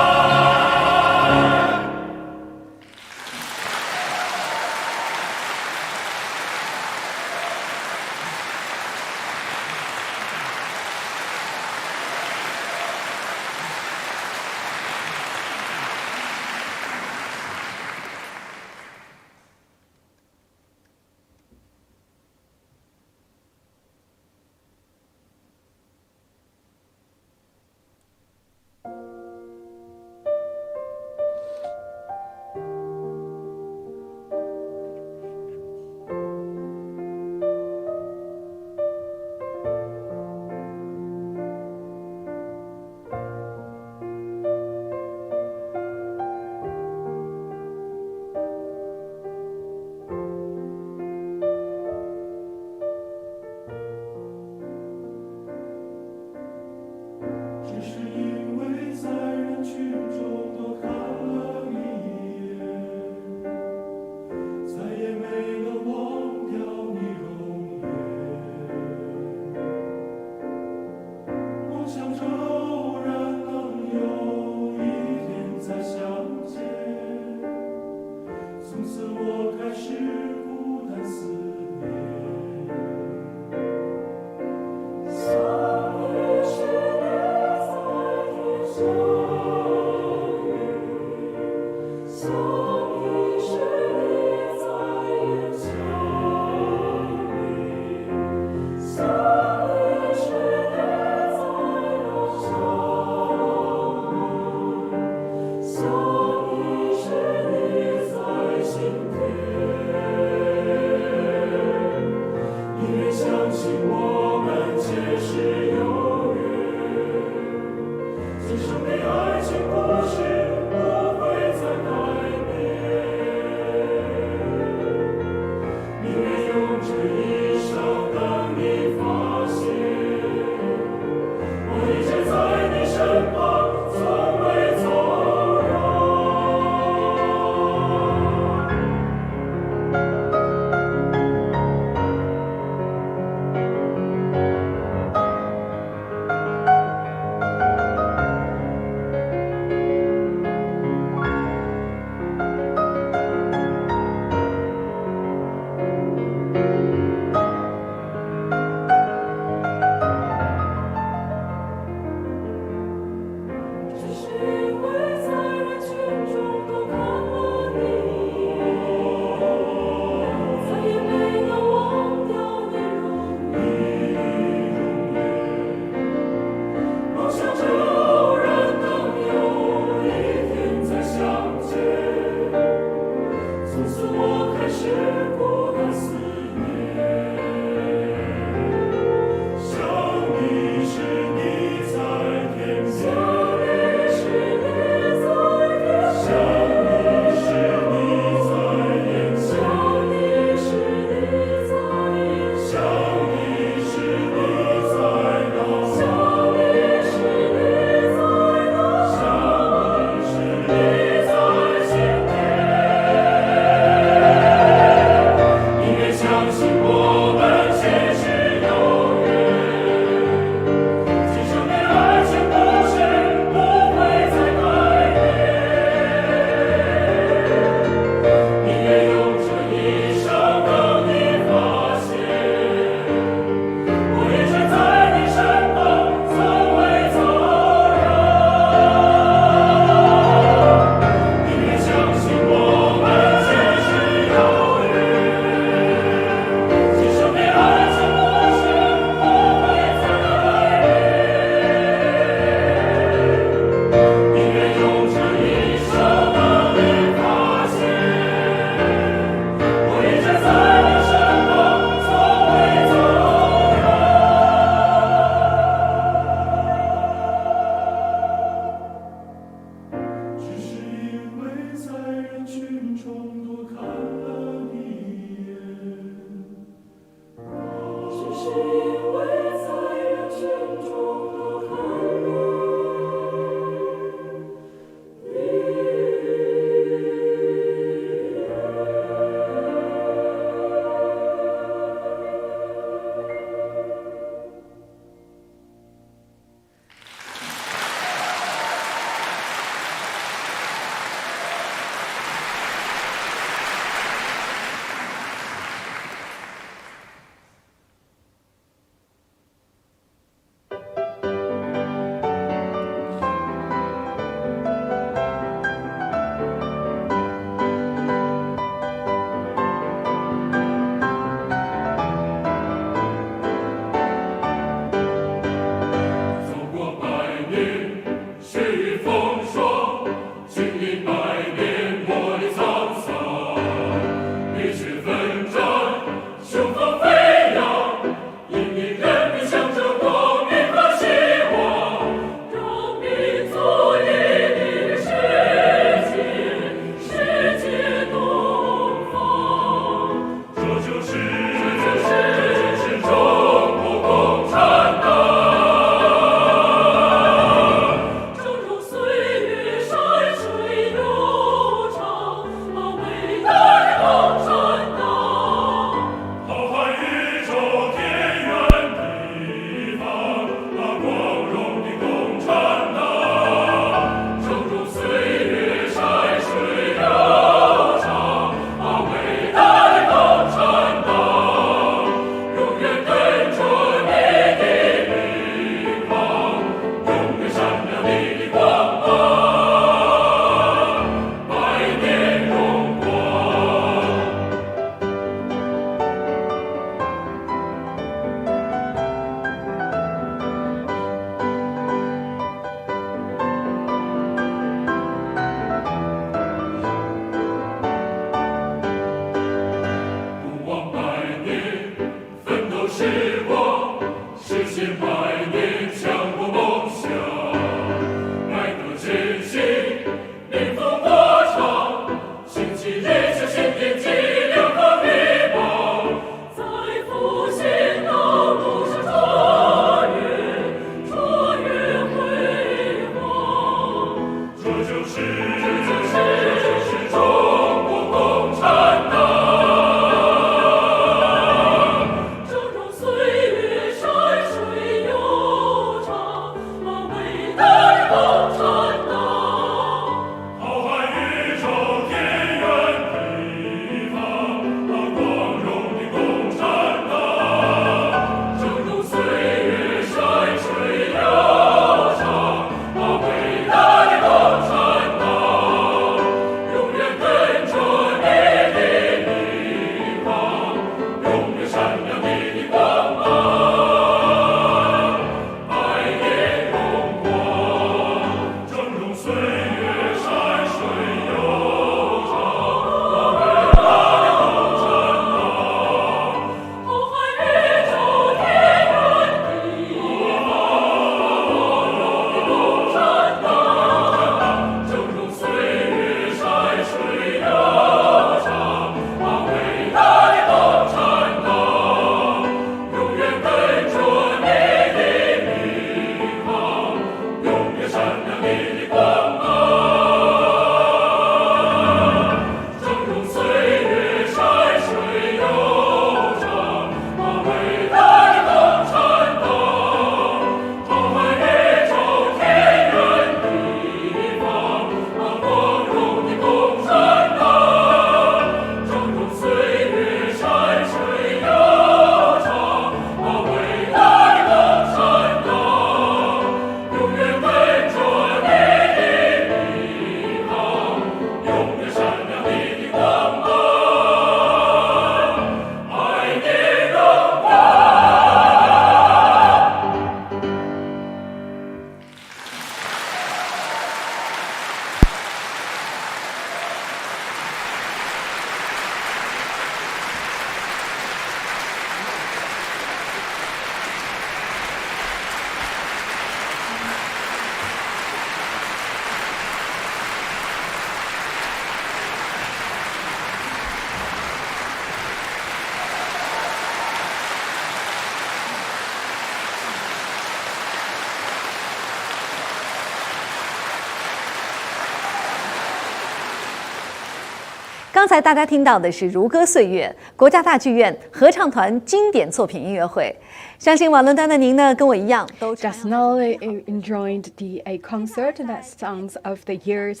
刚才大家听到的是《如歌岁月》国家大剧院合唱团经典作品音乐会。相信瓦伦丹的您呢，跟我一样都 Just now enjoyed a concert that sounds of the years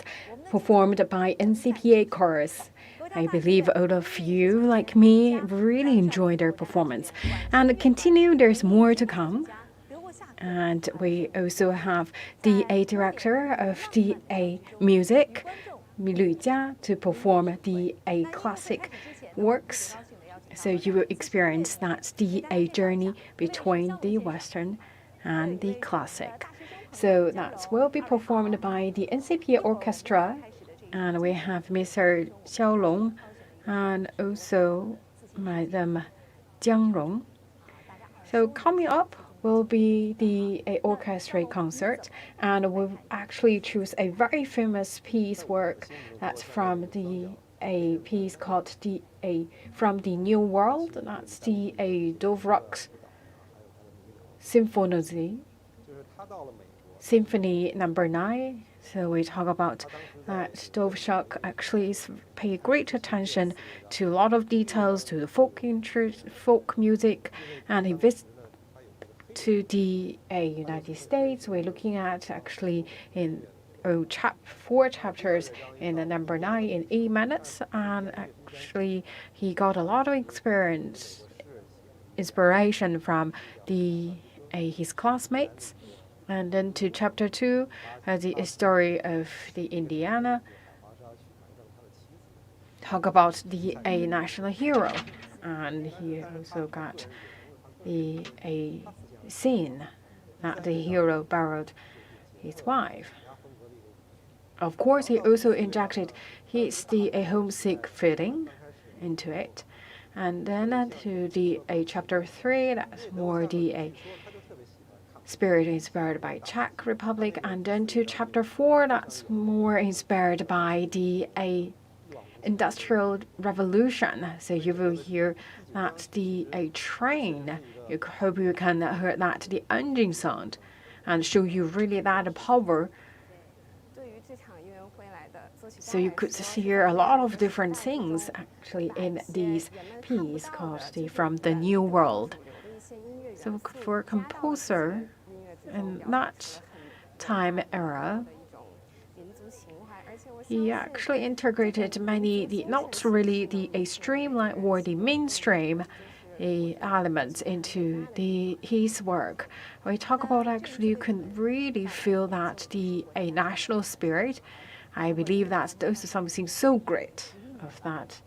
performed by NCPA chorus. I believe all of you, like me, really enjoyed their performance. And continue, there's more to come. And we also have the director of DA Music, Lu Jia, to perform DA classic works. So you will experience that DA journey between the Western and the classic. So that will be performed by the NCPA orchestra. And we have Mr. Xiaolong and also Madam Jiang Rong. So coming up will be the orchestra concert, and we'll actually choose a very famous piece work that's from a piece called from the New World. That's the Dvorak's Symphony Number 9. So we talk about that Dvorak actually pay great attention to a lot of details to the folk music, and he visits to the United States. We're looking at actually in 4 chapters in the number 9 in 8 minutes, and actually he got a lot of inspiration from his classmates. And then to chapter 2, the story of the Indiana, talk about a national hero, and he also got a scene that the hero buried his wife. Of course, he also injected a homesick feeling into it. And then to chapter 3, that's more spirit inspired by Czech Republic. And then to chapter 4, that's more inspired by the Industrial Revolution. So you will hear that a train. You hope you can hear that the engine sound, and show you really that power. So you could hear a lot of different things actually in these pieces called From the New World. So for a composer in that time era, he actually integrated many, not really a streamline or the mainstream elements into his work. When we talk about actually, you can really feel that a national spirit. I believe that's also something so great of that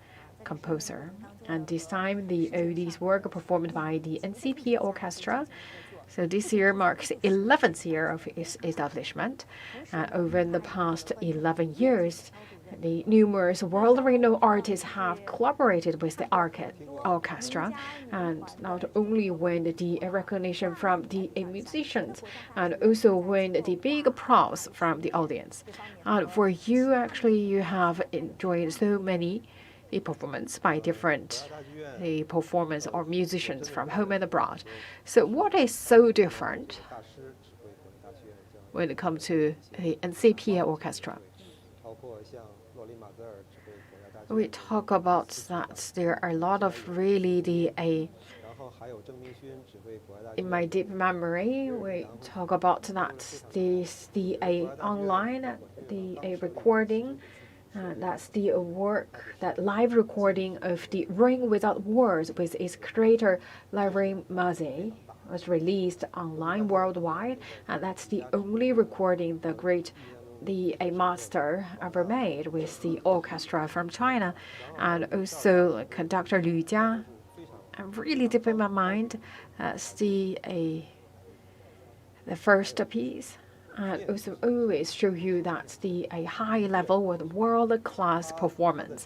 composer. And this time, these work performed by the NCPA orchestra. So this year marks the 11th year of its establishment. Over the past 11 years, the numerous world-renowned artists have collaborated with the orchestra, and not only win the recognition from the musicians, and also win the big applause from the audience. And for you, actually, you have enjoyed so many performance by different performers or musicians from home and abroad. So what is so different when it comes to the NCPA orchestra? We talk about that there are a lot of really in my deep memory, we talk about that online recording. That's the work, that live recording of the Ring Without Words with its creator Larry Mazzei was released online worldwide, and that's the only recording a master ever made with the orchestra from China. And also conductor Liu Jia, really deep in my mind, that's the first piece. And also always show you that's a high level with world-class performance.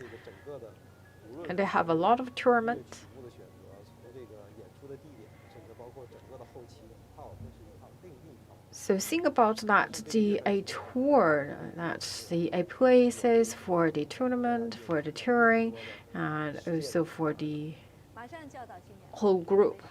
And they have a lot of tournaments. So think about that, a tour, that's the places for the tournament, for the touring, and also for the whole group.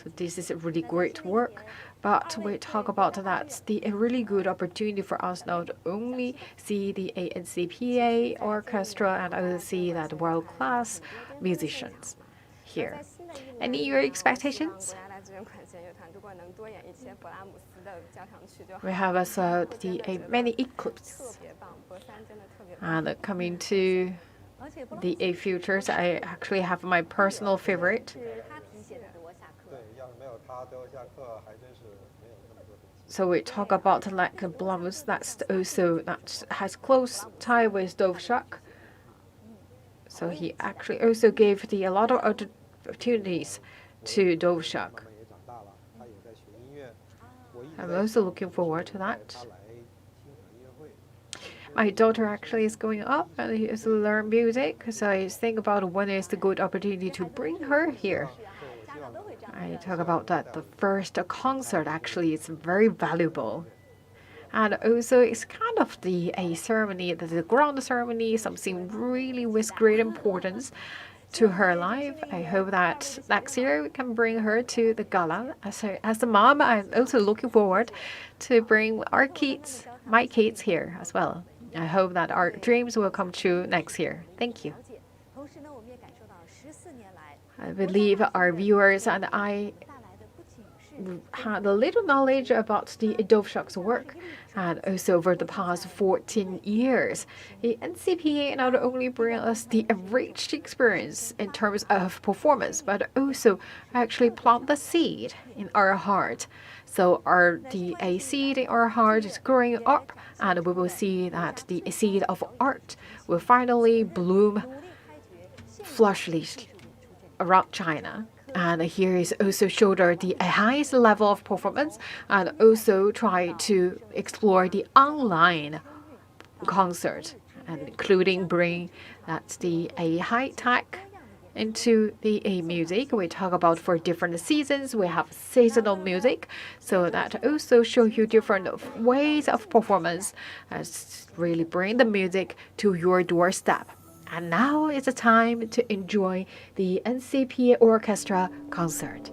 So this is a really great work. But we talk about that's a really good opportunity for us not only see the NCPA orchestra and also see that world-class musicians here. Any your expectations? We have also many eclipses and coming to the futures. I actually have my personal favorite. So we talk about Blums that has close tie with Dvorak. So he actually also gave a lot of opportunities to Dvorak. I'm also looking forward to that. My daughter actually is going up and he is to learn music, so I think about when is the good opportunity to bring her here. I talk about that the first concert actually is very valuable. And also, it's kind of a ceremony, the ground ceremony, something really with great importance to her life. I hope that next year we can bring her to the gala. As a mom, I'm also looking forward to bring our kids, my kids here as well. I hope that our dreams will come true next year. Thank you. I believe our viewers and I had a little knowledge about the Doveshak's work, and also over the past 14 years, the NCPA not only bring us the enriched experience in terms of performance, but also actually plant the seed in our heart. So a seed in our heart is growing up, and we will see that the seed of art will finally bloom flushly around China. And here is also shoulder the highest level of performance, and also try to explore the online concert, and including bring a high tech into the music. We talk about for different seasons. We have seasonal music, so that also show you different ways of performance, as really bring the music to your doorstep. And now is the time to enjoy the NCPA Orchestra concert.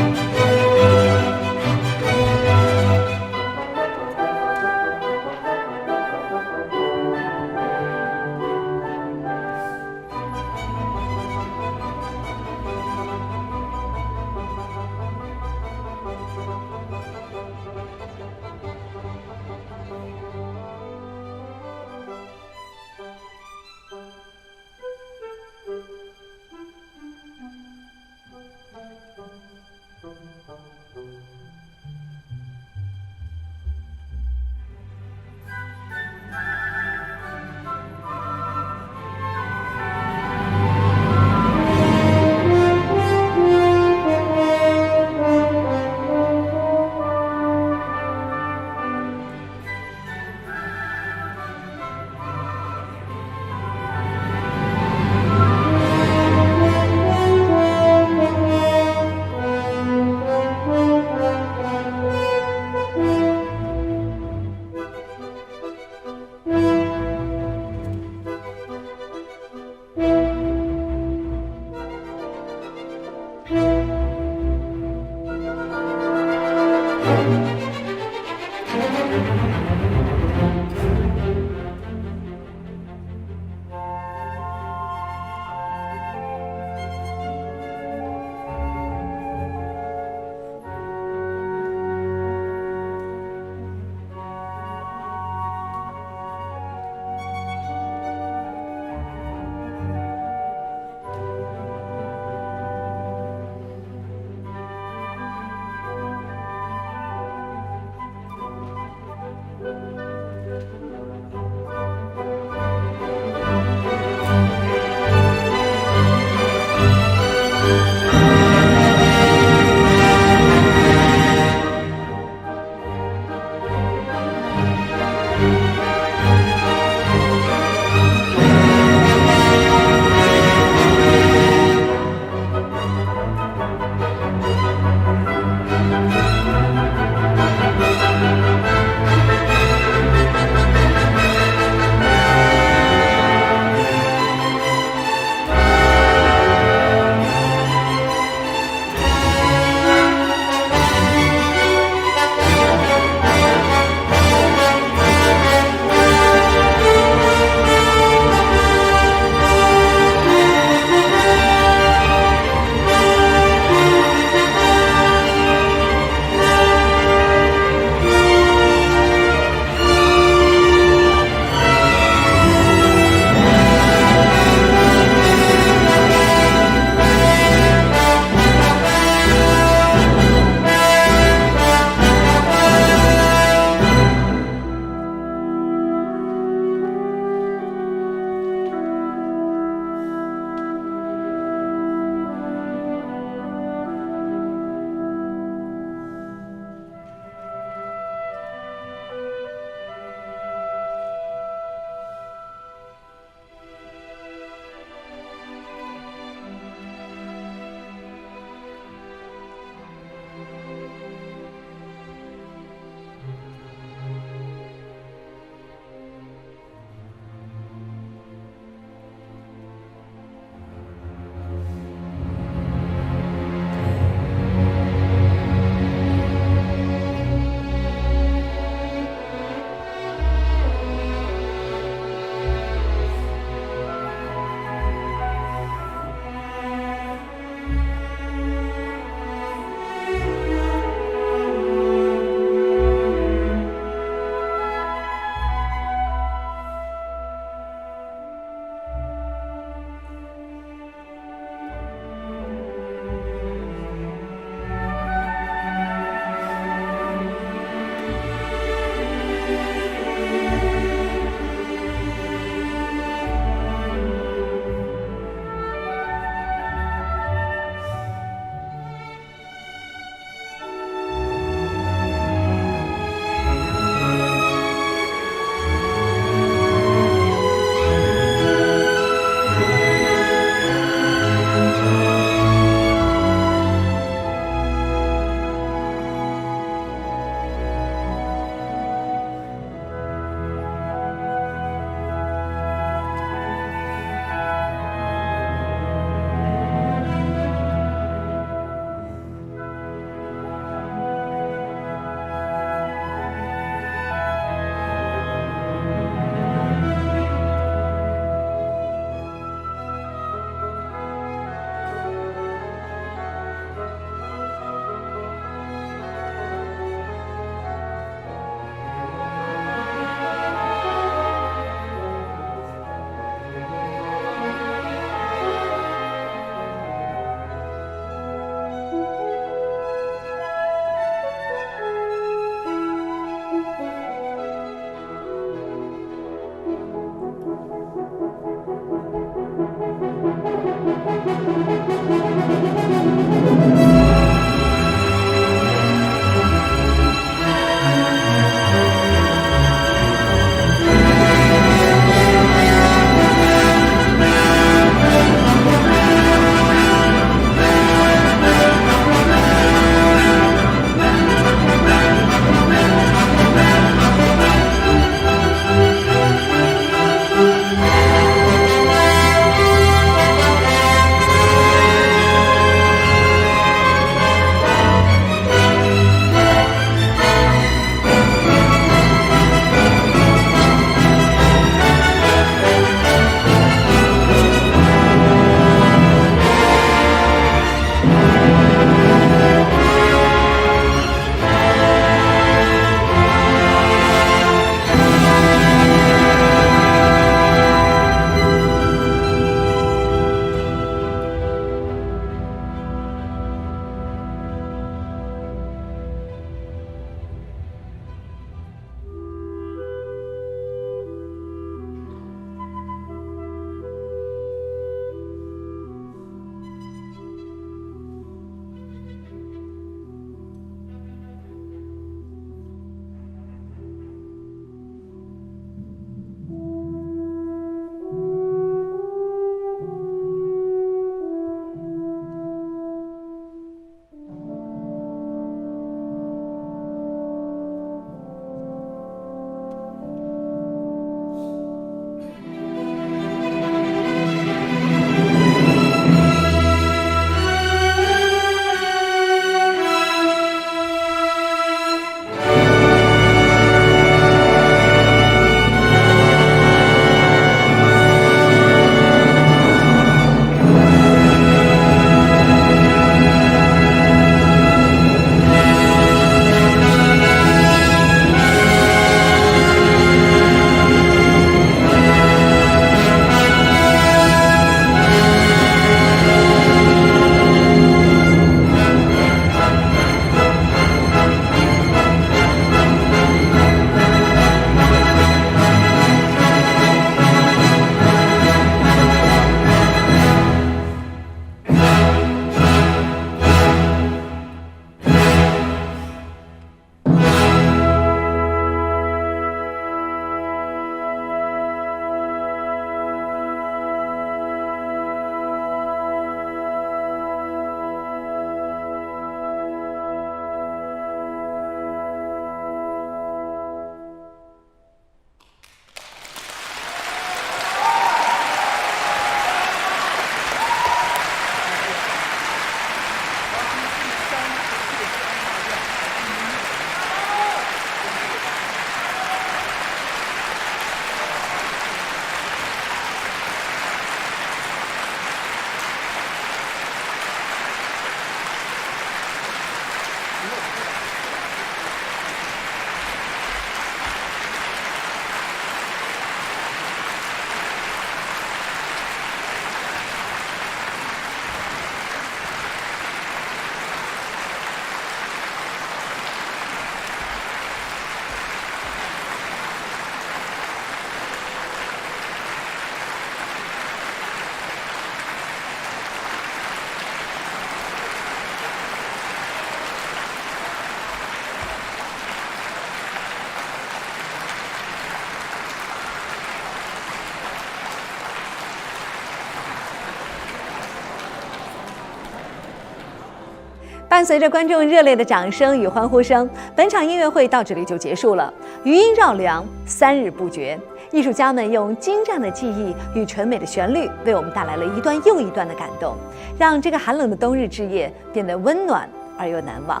伴随着观众热烈的掌声与欢呼声，本场音乐会到这里就结束了。余音绕梁，3日不绝。艺术家们用精湛的技艺与纯美的旋律，为我们带来了一段又一段的感动，让这个寒冷的冬日之夜变得温暖而又难忘。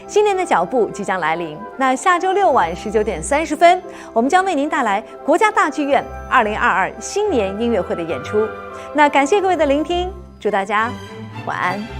新年的脚步即将来临，那下周6晚19点30分，我们将为您带来国家大剧院2022新年音乐会的演出。那感谢各位的聆听，祝大家晚安。